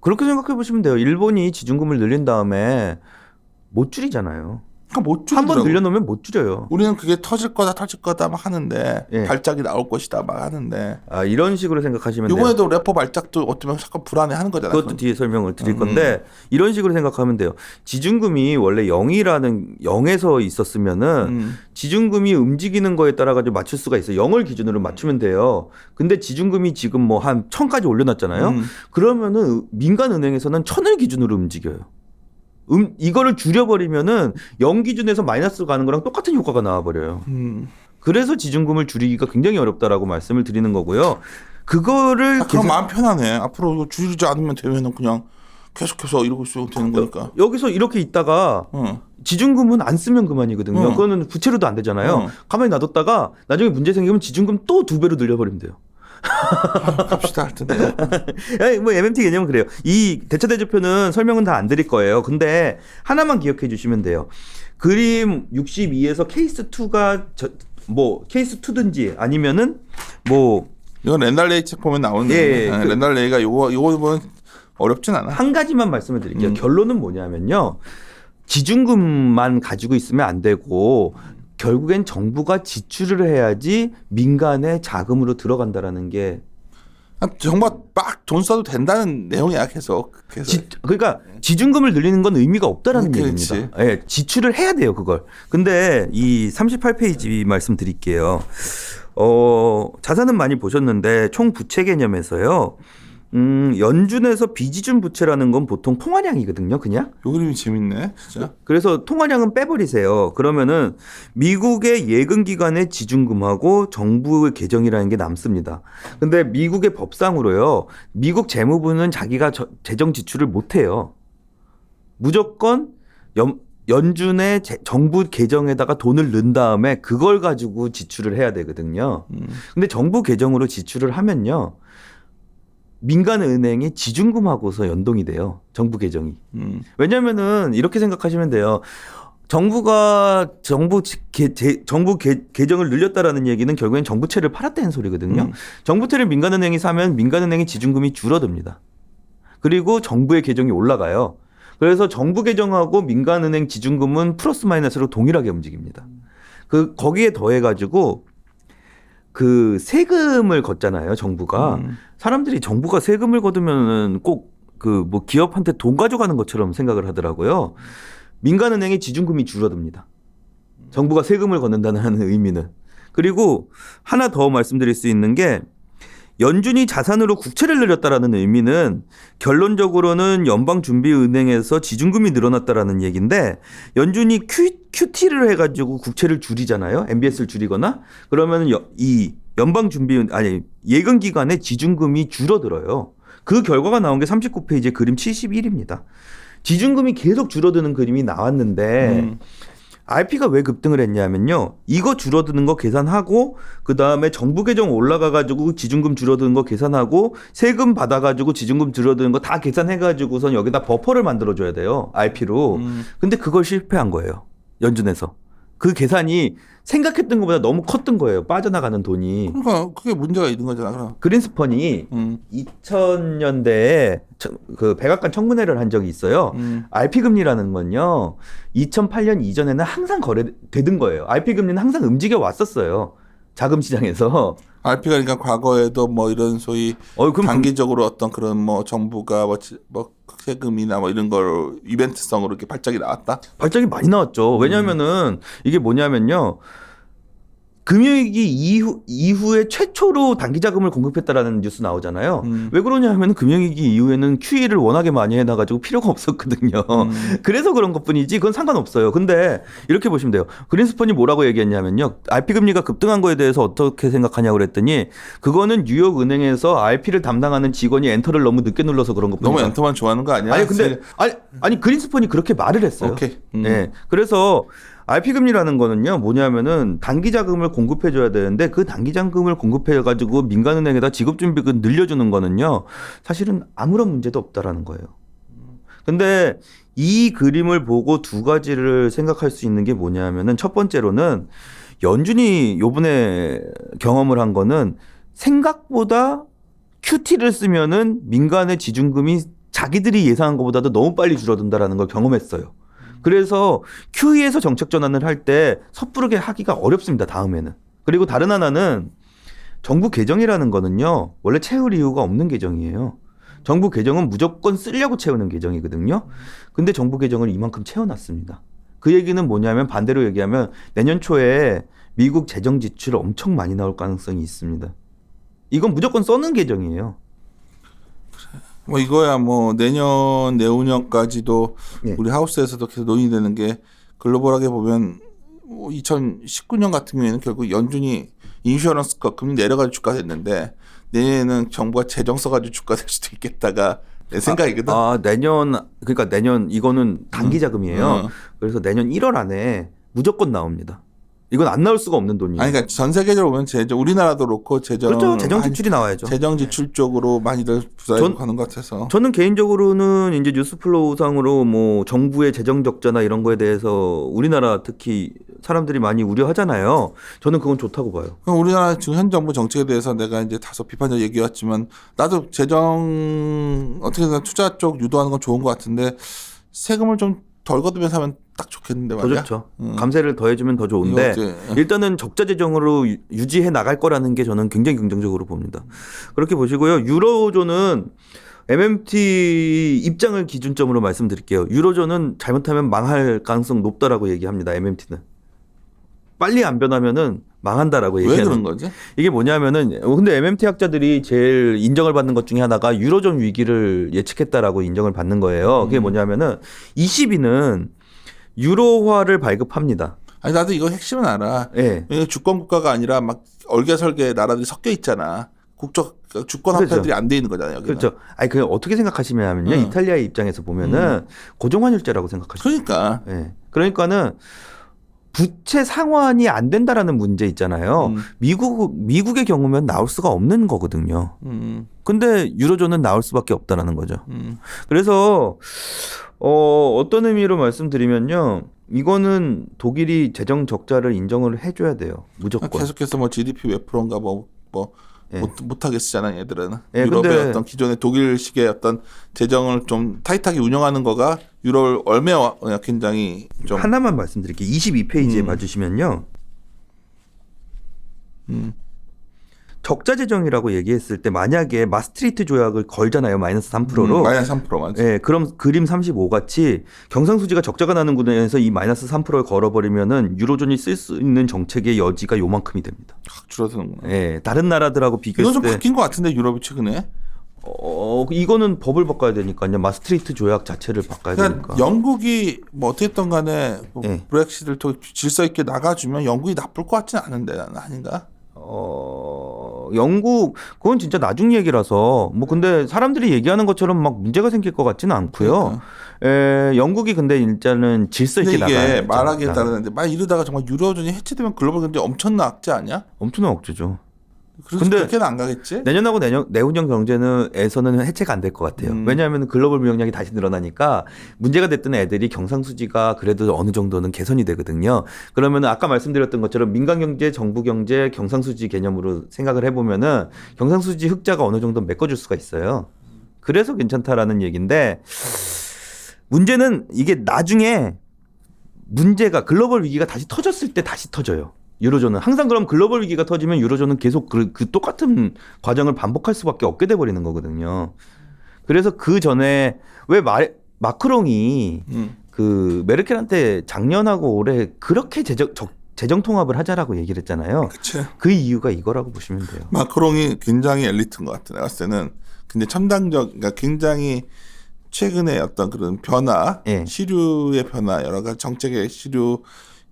그렇게 생각해 보시면 돼요. 일본이 지준금을 늘린 다음에 못 줄이잖아요. 그러니까 못 한 번 줄이더라고. 늘려놓으면 못 줄여요. 우리는 그게 터질 거다 막 하는데 예. 발작이 나올 것이다 막 하는데 아, 이런 식으로 생각하시면 돼요. 이번에도 래퍼 발작도 어쩌면 잠깐 불안해하는 거잖아요. 그것도 뒤에 설명을 드릴 건데 이런 식으로 생각하면 돼요. 지준금이 원래 0에서 있었으면은 지준금이 움직이는 거에 따라 가지고 맞출 수가 있어요. 0을 기준으로 맞추면 돼요. 근데 지준금이 지금 뭐 한 1000까지 올려놨잖아요. 그러면은 민간 은행에서는 1000을 기준으로 움직여요. 이거를 줄여버리면은 0 기준에서 마이너스로 가는 거랑 똑같은 효과가 나와버려요. 그래서 지준금을 줄이기가 굉장히 어렵다라고 말씀을 드리는 거고요. 그거를 그럼 마음 편하네. 앞으로 이거 줄이지 않으면 되면은 그냥 계속해서 이러고 있으면 되는 거니까. 여기서 이렇게 있다가 지준금은 안 쓰면 그만이거든요. 그거는 부채로도 안 되잖아요. 가만히 놔뒀다가 나중에 문제 생기면 지준금 또 2배로 늘려버리면 돼요. 갑시다 할 텐데. 뭐 MMT 개념은 그래요. 이 대차대조표는 설명은 다 안 드릴 거예요. 근데 하나만 기억해 주시면 돼요. 그림 62에서 케이스 2가 뭐 케이스 2든지 아니면은 뭐 이건 렌달레이 책 보면 나오는 예, 거예요. 렌달레이가 요거 보면 어렵진 않아. 한 가지만 말씀을 드릴게요. 결론은 뭐냐면요. 지준금만 가지고 있으면 안 되고 결국엔 정부가 지출을 해야지 민간의 자금으로 들어간다라는 게 정말 막 돈 써도 된다는 내용이야 계속. 그러니까 지준금을 늘리는 건 의미가 없다라는 그렇지. 얘기입니다. 예, 지출을 해야 돼요 그걸. 근데 이 38페이지 말씀드릴게요. 자산은 많이 보셨는데 총 부채 개념에서요. 연준에서 비지준 부채라는 건 보통 통화량이거든요, 그냥. 요 그림이 재밌네, 진짜. 그래서 통화량은 빼버리세요. 그러면은 미국의 예금 기관의 지준금하고 정부의 계정이라는 게 남습니다. 근데 미국의 법상으로요, 미국 재무부는 자기가 재정 지출을 못 해요. 무조건 연준의 정부 계정에다가 돈을 넣은 다음에 그걸 가지고 지출을 해야 되거든요. 근데 정부 계정으로 지출을 하면요. 민간 은행이 지준금하고서 연동이 돼요. 정부 계정이. 왜냐면은 이렇게 생각하시면 돼요. 정부가 정부 계정을 늘렸다라는 얘기는 결국엔 정부채를 팔았다는 소리거든요. 정부채를 민간은행이 사면 민간은행의 지준금이 줄어듭니다. 그리고 정부의 계정이 올라가요. 그래서 정부 계정하고 민간은행 지준금은 플러스 마이너스로 동일하게 움직입니다. 거기에 더해 가지고 그 세금을 걷잖아요, 정부가. 사람들이 정부가 세금을 거두면은 꼭 그 뭐 기업한테 돈 가져가는 것처럼 생각을 하더라고요. 민간은행의 지준금이 줄어듭니다. 정부가 세금을 걷는다는 의미는. 그리고 하나 더 말씀드릴 수 있는 게 연준이 자산으로 국채를 늘렸다라는 의미는 결론적으로는 연방준비은행에서 지준금이 늘어났다라는 얘기인데 연준이 QT를 해가지고 국채를 줄이잖아요. MBS를 줄이거나 그러면 이 예금기관의 지준금이 줄어들어요. 그 결과가 나온 게 39페이지의 그림 71입니다. 지준금이 계속 줄어드는 그림이 나왔는데 RP가 왜 급등을 했냐면요. 이거 줄어드는 거 계산하고 그다음에 정부 계정 올라가 가지고 지준금 줄어드는 거 계산하고 세금 받아 가지고 지준금 줄어드는 거 다 계산해 가지고선 여기다 버퍼를 만들어 줘야 돼요. RP로. 근데 그걸 실패한 거예요. 연준에서. 그 계산이 생각했던 것보다 너무 컸던 거예요. 빠져나가는 돈이. 그러니까 그게 문제가 있는 거잖아. 그럼. 그린스펀이 2000년대에 그 백악관 청문회를 한 적이 있어요. RP 금리라는 건요. 2008년 이전에는 항상 거래되던 거예요. RP 금리는 항상 움직여 왔었어요. 자금 시장에서. RP가 그러니까 과거에도 뭐 이런 소위 그럼 단기적으로 어떤 그런 뭐 정부가 뭐 세금이나 뭐 이런 걸 이벤트성으로 이렇게 발작이 나왔다. 발작이 많이 나왔죠. 왜냐하면은 이게 뭐냐면요. 금융위기 이후에 최초로 단기 자금을 공급했다라는 뉴스 나오잖아요. 왜 그러냐 하면 금융위기 이후에는 QE를 워낙에 많이 해놔가지고 필요가 없었거든요. 그래서 그런 것뿐이지 그건 상관없어요. 근데 이렇게 보시면 돼요. 그린스펀이 뭐라고 얘기했냐면요. RP 금리가 급등한 거에 대해서 어떻게 생각하냐고 그랬더니 그거는 뉴욕 은행에서 RP를 담당하는 직원이 엔터를 너무 늦게 눌러서 그런 것뿐이다. 너무 엔터만 좋아하는 거 아니야? 아니 근데 아니 그린스펀이 그렇게 말을 했어요. 오케이. 네. 그래서 RP 금리라는 거는요, 뭐냐면은 단기 자금을 공급해 줘야 되는데 그 단기 자금을 공급해 가지고 민간은행에다 지급준비금 늘려주는 거는요, 사실은 아무런 문제도 없다라는 거예요. 근데 이 그림을 보고 두 가지를 생각할 수 있는 게 뭐냐면은 첫 번째로는 연준이 요번에 경험을 한 거는 생각보다 QT를 쓰면은 민간의 지준금이 자기들이 예상한 것보다도 너무 빨리 줄어든다라는 걸 경험했어요. 그래서 QE에서 정책 전환을 할 때 섣부르게 하기가 어렵습니다. 다음에는. 그리고 다른 하나는 정부 개정이라는 거는요. 원래 채울 이유가 없는 개정이에요. 정부 개정은 무조건 쓰려고 채우는 개정이거든요. 근데 정부 개정을 이만큼 채워놨습니다. 그 얘기는 뭐냐면 반대로 얘기하면 내년 초에 미국 재정 지출 엄청 많이 나올 가능성이 있습니다. 이건 무조건 써는 개정이에요. 뭐 이거야 뭐 내년 내후년까지도 네. 우리 하우스에서도 계속 논의되는 게 글로벌하게 보면 뭐 2019년 같은 경우에는 결국 연준이 인슈어런스가 금리 내려가지고 주가 됐는데 내년에는 정부가 재정 써가지고 주가 될 수도 있겠다가 내 생각이거든. 그러니까 내년 이거는 단기 자금이에요. 그래서 내년 1월 안에 무조건 나옵니다. 이건 안 나올 수가 없는 돈이에요. 아니 그러니까 전 세계적으로 보면 우리나라도 그렇고 그렇죠. 재정 지출이 나와야죠. 재정 지출 쪽으로 많이들 부담이 가는 것 같아서. 저는 개인적으로는 이제 뉴스플로우상으로 뭐 정부의 재정 적자나 이런 거에 대해서 우리나라 특히 사람들이 많이 우려하잖아요. 저는 그건 좋다고 봐요. 그럼 우리나라 지금 현 정부 정책에 대해서 내가 이제 다소 비판적 얘기했지만 나도 재정 어떻게든 투자 쪽 유도하는 건 좋은 것 같은데 세금을 좀 덜 걷으면서 하면 딱 좋겠는데 말이야. 더 좋죠. 감세를 더 해주면 더 좋은데 일단은 적자 재정으로 유지해 나갈 거라는 게 저는 굉장히 긍정적으로 봅니다. 그렇게 보시고요. 유로존은 MMT 입장을 기준점으로 말씀드릴게요. 유로존은 잘못하면 망할 가능성 높다라고 얘기합니다. MMT는. 빨리 안 변하면은 망한다라고 얘기하는. 왜 그런 거지? 이게 뭐냐면은 근데 MMT 학자들이 제일 인정을 받는 것 중에 하나가 유로존 위기를 예측했다라고 인정을 받는 거예요. 그게 뭐냐면은 20위는 유로화를 발급합니다. 아니 나도 이거 핵심은 알아. 네. 주권 국가가 아니라 막 얼개설개 나라들이 섞여 있잖아. 주권 화폐들이 안 돼 있는 거잖아요. 여기는. 그렇죠. 아니 그 어떻게 생각하시냐면요. 이탈리아의 입장에서 보면은 고정환율제라고 생각하시면. 그러니까. 네. 그러니까는 부채 상환이 안 된다라는 문제 있잖아요. 미국의 경우면 나올 수가 없는 거거든요. 근데 유로존은 나올 수밖에 없다라는 거죠. 그래서 어떤 의미로 말씀드리면요. 이거는 독일이 재정 적자를 인정을 해줘야 돼요. 무조건. 계속해서 뭐 GDP 몇 프로인가 네. 못하겠잖아 얘들은. 네, 유럽의 어떤 기존의 독일식의 어떤 재정을 좀 타이트하게 운영하는 거가 유럽 얼마나 굉장히 좀 하나만 말씀드릴게요. 22페이지에 봐주시면요. 적자 재정이라고 얘기했을 때 만약에 마스트리트 조약을 걸잖아요. 마이너스 3%로. 마이너스 3% 맞지. 네, 그럼 그림 35 같이 경상수지가 적자가 나는 구간에서 이 마이너스 3%를 걸어버리면은 유로존이 쓸 수 있는 정책의 여지가 요만큼이 됩니다. 확 줄어드는구나. 네, 다른 나라들하고 비교했을 이건 때. 좀 바뀐 것 같은데 유럽이 최근에. 이거는 법을 바꿔야 되니까요. 마스트리트 조약 자체를 바꿔야 되니까. 영국이 뭐 어쨌든 간에 네. 브렉시트를 통해 질서 있게 나가주면 영국이 나쁠 것 같지는 않은데 나는 아닌가? 영국 그건 진짜 나중 얘기라서 뭐 근데 사람들이 얘기하는 것처럼 막 문제가 생길 것 같지는 않고요. 영국이 근데 일단은 질서 있게 근데 이게 나가야 말하기에 따르는데 막 이러다가 정말 유로존이 해체되면 글로벌 경제 엄청난 악재 아니야? 엄청난 억제죠. 그래서 근데 그렇게는 안 가겠지? 내년하고 내후년 경제에서는 해체가 안 될 것 같아요. 왜냐하면 글로벌 무역량이 다시 늘어나니까 문제가 됐던 애들이 경상수지가 그래도 어느 정도는 개선이 되거든요. 그러면 아까 말씀드렸던 것처럼 민간 경제, 정부 경제, 경상수지 개념으로 생각을 해보면은 경상수지 흑자가 어느 정도 메꿔줄 수가 있어요. 그래서 괜찮다라는 얘기인데 문제는 이게 나중에 문제가 글로벌 위기가 다시 터졌을 때 다시 터져요. 유로존은 항상 그럼 글로벌 위기가 터지면 유로존은 계속 그 똑같은 과정을 반복할 수밖에 없게 돼 버리는 거거든요. 그래서 그 전에 왜 마크롱이 그 메르켈한테 작년하고 올해 그렇게 재정 통합을 하자라고 얘기를 했잖아요. 그치. 그 이유가 이거라고 보시면 돼요. 마크롱이 굉장히 엘리트인 것 같아. 내가 봤을 때는 굉장히 첨단적, 그러니까 굉장히 최근에 어떤 그런 변화, 예. 시류의 변화, 여러 가지 정책의 시류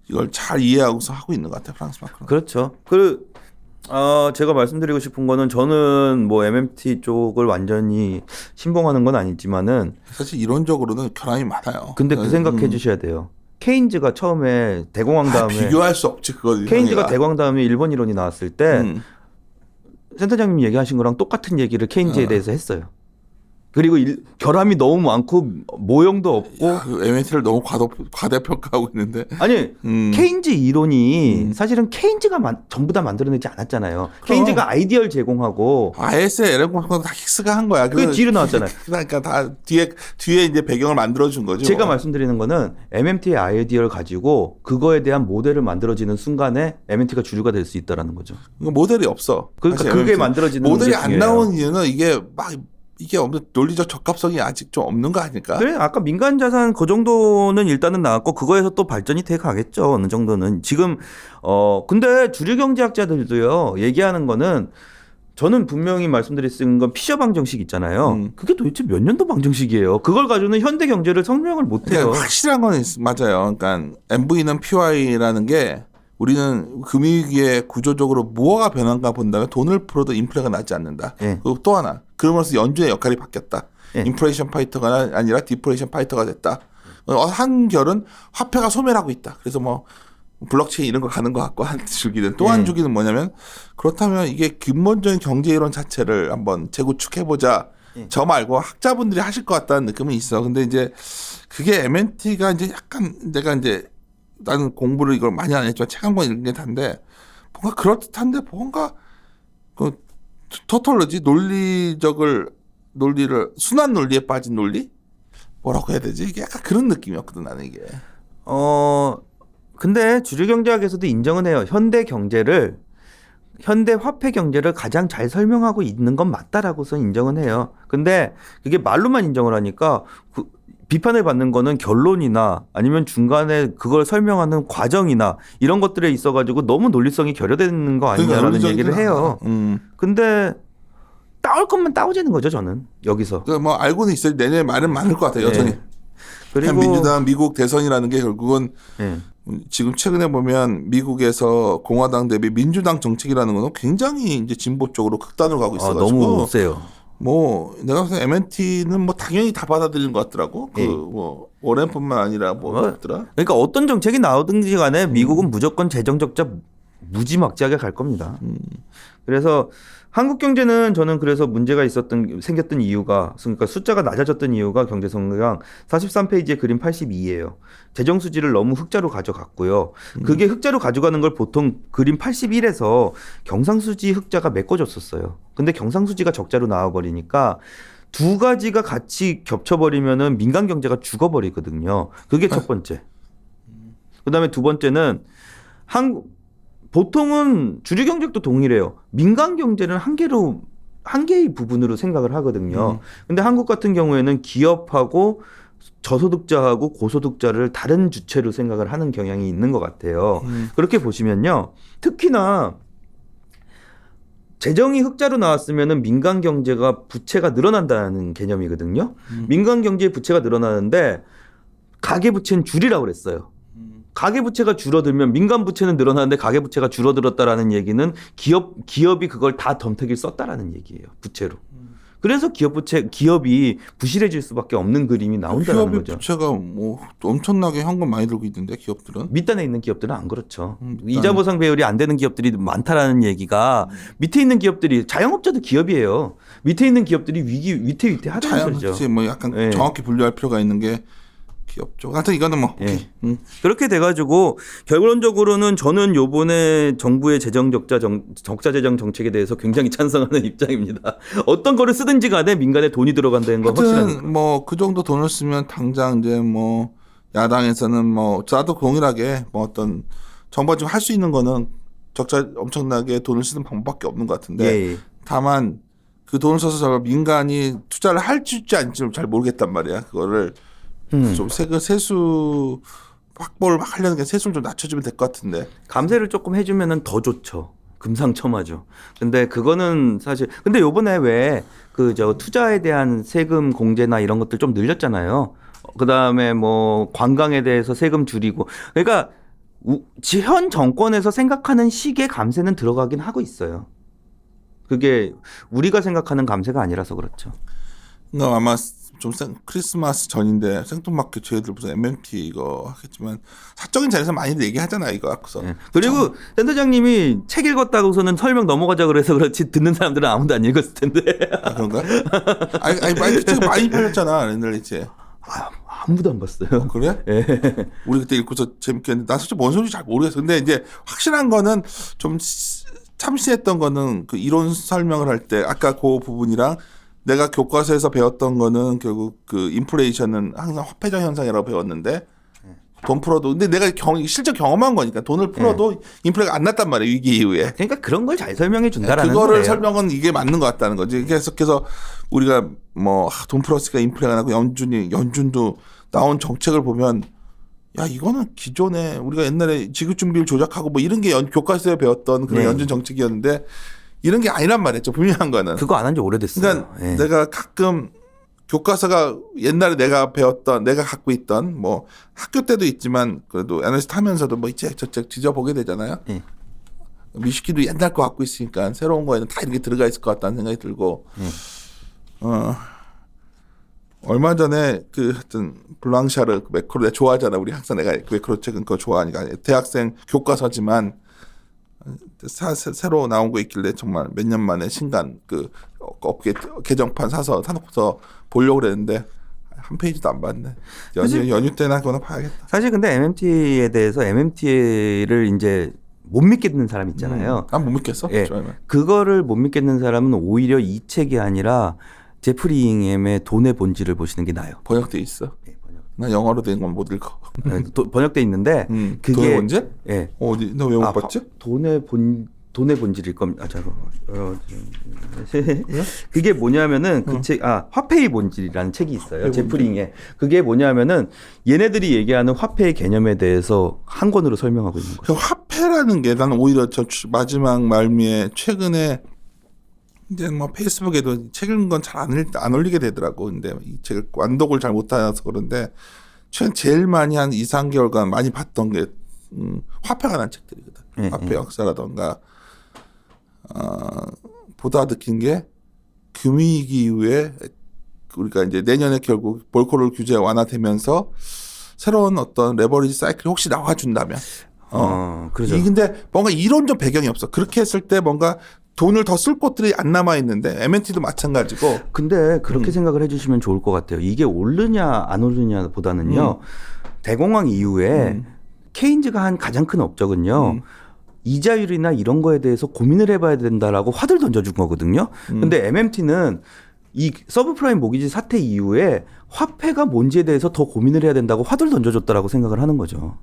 이걸 잘 이해하고서 하고 있는 것 같아요. 프랑스 마크롱. 그렇죠. 제가 말씀드리고 싶은 거는 저는 뭐 MMT 쪽을 완전히 신봉하는 건 아니지만은 사실 이론적으로는 결함이 많아요. 근데 그 생각해 주셔야 돼요. 케인즈가 처음에 대공황 다음에 비교할 수 없지 그거. 케인즈가 대공황 다음에 일본 이론이 나왔을 때 센터장님 얘기하신 거랑 똑같은 얘기를 케인즈에 대해서 했어요. 그리고 결함이 너무 많고 모형도 없고 MMT를 너무 과대평가하고 있는데. 아니 케인즈 이론이 사실은 케인즈가 전부 다 만들어내지 않았잖아요. 케인즈가 아이디어를 제공하고 IS의 LM0도 다 힉스가 한 거야. 그 뒤로 나왔잖아요. 그러니까 다 뒤에 이제 배경을 만들어준 거죠. 제가 말씀드리는 거는 MMT의 아이디어를 가지고 그거에 대한 모델을 만들어지는 순간에 MMT가 주류가 될 수 있다라는 거죠. 모델이 없어. 그러니까 그게 MMT. 만들어지는 모델이 안 중요해요. 나온 이유는 이게 없는 논리적 적합성이 아직 좀 없는 거 아닐까? 그래 아까 민간 자산 그 정도는 일단은 나왔고 그거에서 또 발전이 돼 가겠죠. 어느 정도는 지금 근데 주류 경제학자들도요 얘기하는 거는 저는 분명히 말씀드린 건 피셔 방정식 있잖아요. 그게 도대체 몇 년도 방정식이에요. 그걸 가지고는 현대 경제를 설명을 못 해요. 확실한 건 맞아요. 그러니까 MV는 PY라는 게 우리는 금융위기에 구조적으로 뭐가 변한가 본다면 돈을 풀어도 인플레가 나지 않는다. 예. 그리고 또 하나 그러면서 연준의 역할이 바뀌었다. 예. 인플레이션 파이터가 아니라 디플레이션 파이터가 됐다. 한결은 화폐가 소멸하고 있다. 그래서 뭐 블록체인 이런 거 가는 것 같고 한 주기는 또 한 주기는 뭐냐면 그렇다면 이게 근본적인 경제 이론 자체를 한번 재구축해보자. 저 말고 학자분들이 하실 것 같다는 느낌은 있어. 근데 이제 그게 MNT가 이제 약간 내가 이제 나는 공부를 이걸 많이 안 했지만 책 한 권 읽은 게 단데 뭔가 그럴듯한데 뭔가 그 토톨로지 논리를 순환 논리에 빠진 논리 뭐라고 해야 되지 이게 약간 그런 느낌이었거든 나는 이게. 근데 주류 경제학에서도 인정은 해요. 현대 화폐 경제를 가장 잘 설명하고 있는 건 맞다라고서 인정은 해요. 근데 그게 말로만 인정을 하니까 비판을 받는 거는 결론이나 아니면 중간에 그걸 설명하는 과정이나 이런 것들에 있어가지고 너무 논리성이 결여되는 거 아니냐라는 얘기를 해요. 근데 따올 것만 따오자는 거죠 저는 여기서. 그러니까 뭐 알고는 있어요. 내년에 말은 많을 것 같아요 여전히. 그리고 민주당 미국 대선이라는 게 결국은 지금 최근에 보면 미국에서 공화당 대비 민주당 정책이라는 거는 굉장히 이제 진보 쪽으로 극단으로 가고 있어가지고 너무 세요. 뭐 내가 봐서 MNT는 뭐 당연히 다 받아들이는 것 같더라고. 뭐 워렌뿐만 아니라 뭐더라. 그러니까 어떤 정책이 나오든지 간에 미국은 무조건 재정 적자 무지막지하게 갈 겁니다. 그래서 한국 경제는 저는 그래서 문제가 생겼던 이유가 그러니까 숫자가 낮아졌던 이유가 경제 성장 43페이지의 그림 82예요. 재정 수지를 너무 흑자로 가져갔고요. 그게 흑자로 가져가는 걸 보통 그림 81에서 경상수지 흑자가 메꿔줬었어요. 근데 경상수지가 적자로 나와버리니까 두 가지가 같이 겹쳐버리면은 민간 경제가 죽어버리거든요. 그게 첫 번째. 그다음에 두 번째는 보통은 주류 경제도 동일해요. 민간 경제는 한 개의 부분으로 생각을 하거든요. 근데 한국 같은 경우에는 기업하고 저소득자하고 고소득자를 다른 주체로 생각을 하는 경향이 있는 것 같아요. 그렇게 보시면요. 특히나 재정이 흑자로 나왔으면은 민간 경제가 부채가 늘어난다는 개념이거든요. 민간 경제의 부채가 늘어나는데 가계 부채는 줄이라고 그랬어요. 가계부채가 줄어들면 민간 부채는 늘어나는데 가계부채가 줄어들었다라는 얘기는 기업이 그걸 다 덤태기를 썼다라는 얘기예요. 부채로. 그래서 기업이 부실해질 수밖에 없는 그림이 나온다는 기업의 거죠. 부채가 뭐 엄청나게 현금 많이 들고 있는데 기업들은 밑단에 있는 기업들은 안 그렇죠. 밑단에. 이자 보상 배율이 안 되는 기업들이 많다라는 얘기가 밑에 있는 기업들이 자영업자도 기업이에요. 밑에 있는 기업들이 위태위태하다는 거죠. 자연스럽지 뭐 약간 예. 정확히 분류할 필요가 있는 게 기업 쪽. 하여튼 이거는 뭐 예. 오케이. 그렇게 돼가지고 결론적으로는 저는 요번에 정부의 적자 재정 정책에 대해서 굉장히 찬성하는 입장입니다. 어떤 거를 쓰든지 간에 민간에 돈이 들어간다는 건 확실하니까. 하여튼 뭐 그 정도 돈을 쓰면 당장 이제 뭐 야당에서는 뭐 나도 동일하게 뭐 어떤 정부가 지금 할 수 있는 거는 적자 엄청나게 돈을 쓰는 방법밖에 없는 것 같은데 예. 다만 그 돈을 써서 민간이 투자를 할지 아닐지 잘 모르겠단 말이야. 그거를 좀 세수 확보를 막 하려는 게 세수를 좀 낮춰주면 될 것 같은데. 감세를 조금 해주면은 더 좋죠. 금상첨화죠. 근데 그거는 사실 근데 요번에 왜 그 투자에 대한 세금 공제나 이런 것들 좀 늘렸잖아요. 그다음에 뭐 관광에 대해서 세금 줄이고 그러니까 현 정권에서 생각하는 식의 감세는 들어가긴 하고 있어요. 그게 우리가 생각하는 감세가 아니라서 그렇죠. 그러니까 아마 좀 크리스마스 전인데 생뚱맞게 저희들 무슨 MMT 이거 하겠지만 사적인 자리에서 많이들 얘기하잖아 이거 갖고서. 네. 그리고 센터장님이 책 읽었다고서는 설명 넘어가자 그래서 그렇지 듣는 사람들은 아무도 안 읽었을 텐데. 아, 그런가? 아니 많이 책 많이 팔렸잖아 옛날에 이제. 아무도 안 봤어요. 그래? 예. 우리 그때 읽고서 재밌게 했는데 난 솔직히 뭔 소리인지 잘 모르겠어. 근데 이제 확실한 거는 좀 참신했던 거는 그 이론 설명을 할 때 아까 그 부분이랑 내가 교과서에서 배웠던 거는 결국 그 인플레이션은 항상 화폐적 현상이라고 배웠는데 돈 풀어도 근데 내가 실제 경험한 거니까 돈을 풀어도 인플레가 안 났단 말이에요 위기 이후에. 그러니까 그런 걸 잘 설명해 준다라는 그거를 거예요. 설명은 이게 맞는 것 같다는 거지. 계속해서 우리가 뭐 돈 풀었으니까 인플레가 나고 연준도 나온 정책을 보면 야 이거는 기존에 우리가 옛날에 지급 준비를 조작하고 뭐 이런 게 교과서에 배웠던 그런 네. 연준 정책이었는데 이런 게 아니란 말이죠. 분명한 거는. 그거 안 한 지 오래됐어요. 그러니까 예. 내가 가끔 교과서가 옛날에 내가 배웠던 내가 갖고 있던 뭐 학교 때도 있지만 그래도 애널리스트 하면서도 뭐 이책 저책 뒤져보게 되잖아요. 예. 미식기도 옛날 거 갖고 있으니까 새로운 거에는 다 이렇게 들어가 있을 것 같다는 생각이 들고 얼마 전에 그 하여튼 블랑샤르 그 매크로 내가 좋아하잖아. 우리 항상 내가 그 매크로 책은 그거 좋아하니까 대학생 교과서지만 새로 나온 거 있길래 정말 몇 년 만에 신간 그 업계 개정판 사놓고서 보려고 그랬는데 한 페이지도 안 봤네. 연휴 때나 그거나 봐야겠다. 사실 근데 MMT에 대해서 MMT를 이제 못 믿겠는 사람 있잖아요. 난 못 믿겠어. 예. 그거를 못 믿겠는 사람은 오히려 이 책이 아니라 제프리 잉햄의 돈의 본질을 보시는 게 나아요. 번역돼 있어. 예, 번역. 나 영어로 된 건 못 읽어. 번역돼 있는데 그게 돈의 본질? 예. 어디 너 왜 못 봤지? 돈의 본질일 겁니다. 그게 뭐냐면은 그 책, 화폐의 본질이라는 책이 있어요. 제프링에. 그게 뭐냐면은 얘네들이 얘기하는 화폐의 개념에 대해서 한 권으로 설명하고 있는 거예요. 그 화폐라는 게 나는 오히려 저 마지막 말미에 최근에 이제 뭐 페이스북에도 책 읽는 건 잘 안 올리게 되더라고. 근데 이 책을 완독을 잘 못해서 그런데 최근 제일 많이 한 2, 3개월간 많이 봤던 게 화폐에 관한 책들이거든. 화폐 역사라던가 보다 느낀 게 금위위기 이후에 우리가 이제 내년에 결국 볼코를 규제 완화되면서 새로운 어떤 레버리지 사이클이 혹시 나와준다면 그렇죠. 근데 뭔가 이론적 배경이 없어. 그렇게 했을 때 뭔가 돈을 더 쓸 곳들이 안 남아 있는데 M&T도 마찬가지고. 근데 그렇게 생각을 해주시면 좋을 것 같아요. 이게 오르냐 안 오르냐보다는요. 대공황 이후에 케인즈가 한 가장 큰 업적은요. 이자율이나 이런 거에 대해서 고민을 해봐야 된다라고 화두를 던져준 거거든요. 근데 MMT는 이 서브프라임 모기지 사태 이후에 화폐가 뭔지에 대해서 더 고민을 해야 된다고 화두를 던져줬다라고 생각을 하는 거죠.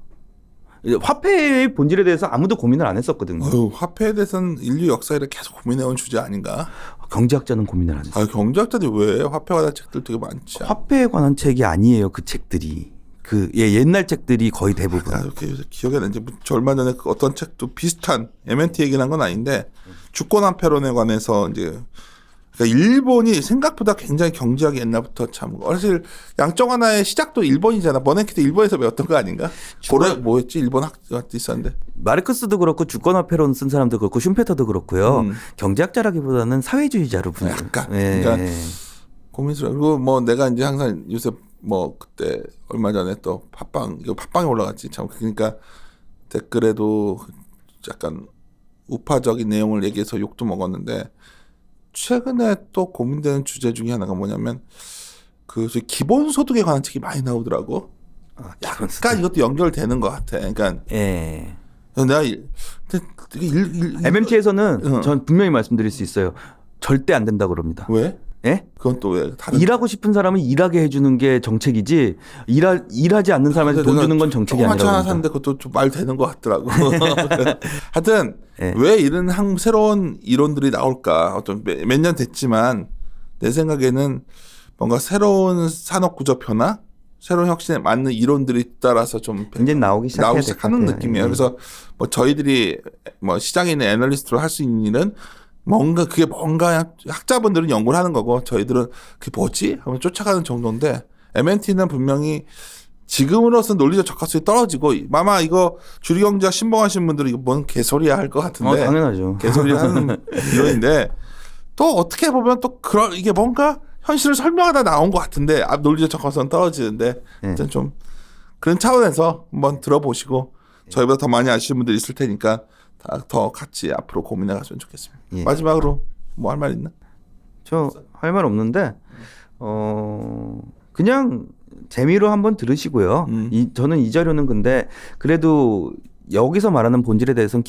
화폐의 본질에 대해서 아무도 고민을 안 했었거든요. 화폐에 대해서는 인류 역사에 계속 고민해온 주제 아닌가? 경제학자는 고민을 안 했어요. 경제학자들이 왜 화폐에 관한 책들 되게 많지? 화폐에 관한 책이 아니에요. 그 책들이. 옛날 책들이 거의 대부분. 이렇게 기억이 나는지 얼마 전에 그 어떤 책도 비슷한 M&T 얘기를 한 건 아닌데 주권환폐론에 관해서 이제 그러니까 일본이 생각보다 굉장히 경제학이 옛날부터 참 사실 양적 완화의 시작도 일본이잖아. 버냉키도 일본에서 배웠던 거 아닌가? 고래 뭐였지? 일본 학자가 있었는데. 마르크스도 그렇고 주권화폐론 쓴 사람도 그렇고 슌페터도 그렇고요. 경제학자라기보다는 사회주의자로 분류. 약간. 예. 그러니까 고민스러워. 그리고 뭐 내가 이제 항상 요새 뭐 그때 얼마 전에 또 팟빵에 올라갔지. 참 그러니까 댓글에도 약간 우파적인 내용을 얘기해서 욕도 먹었는데 최근에 또 고민되는 주제 중에 하나가 뭐냐면 그 기본소득에 관한 책이 많이 나오더라고. 약간 이것도 연결되는 것 같아. 그러니까 예. 내가 MMT에서는 전 분명히 말씀드릴 수 있어요. 절대 안 된다고 그럽니다. 왜? 예? 그건 또 왜? 일하고 싶은 사람은 일하게 해주는 게 정책이지 일하지 않는 사람한테 돈 주는 건 정책이 아니라고 하나 합니다. 샀는데 그것도 좀 말 되는 것 같더라고. 하여튼 네. 왜 이런 새로운 이론들이 나올까? 어떤 몇 년 됐지만 내 생각에는 뭔가 새로운 산업 구조 변화, 새로운 혁신에 맞는 이론들이 따라서 좀 이제 나오기 시작하는 느낌이에요. 그래서 뭐 저희들이 뭐 시장에 있는 애널리스트로 할 수 있는 일은 뭔가 학자분들은 연구를 하는 거고 저희들은 그게 뭐지? 하면 쫓아가는 정도인데 MNT는 분명히 지금으로서는 논리적 적합성이 떨어지고 아마 이거 주류경제학 신봉하신 분들은 이거 뭔 개소리야 할 것 같은데 당연하죠. 개소리 하는 이론인데 또 어떻게 보면 또 이게 뭔가 현실을 설명하다 나온 것 같은데 논리적 적합성은 떨어지는데 일단 좀 그런 차원에서 한번 들어보시고 저희보다 더 많이 아시는 분들이 있을 테니까 더 같이 앞으로 고민해 갔으면 좋겠습니다. 예. 마지막으로 뭐 할 말 있나? 저 할 말 없는데 그냥 재미로 한번 들으시고요. 저는 이 자료는 근데 그래도 여기서 말하는 본질에 대해서는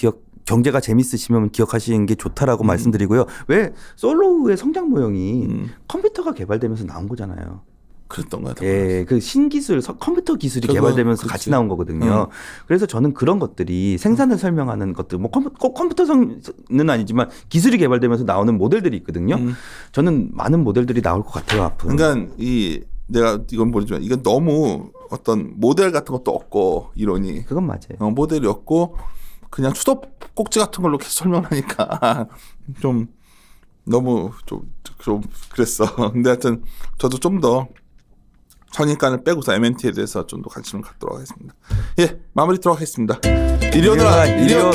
경제가 재밌으시면 기억하시는 게 좋다라고 말씀드리고요. 왜 솔로우의 성장 모형이 컴퓨터가 개발되면서 나온 거잖아요. 그랬던 것 같아요. 예, 그 신기술, 컴퓨터 기술이 개발되면서 같이 나온 거거든요. 그래서 저는 그런 것들이 생산을 설명하는 것들, 뭐 꼭 컴퓨터성은 아니지만 기술이 개발되면서 나오는 모델들이 있거든요. 저는 많은 모델들이 나올 것 같아요, 앞으로. 그러니까 내가 이건 모르지만 이건 너무 어떤 모델 같은 것도 없고 이론이 그건 맞아요. 모델이 없고 그냥 수도꼭지 같은 걸로 계속 설명하니까 좀 너무 좀 그랬어. 근데 하여튼 저도 좀 더 선입관을 빼고서 MNT에 대해서 좀 더 관심을 갖도록 하겠습니다. 예, 마무리 하도록 하겠습니다. 이리 오너라, 이리 오.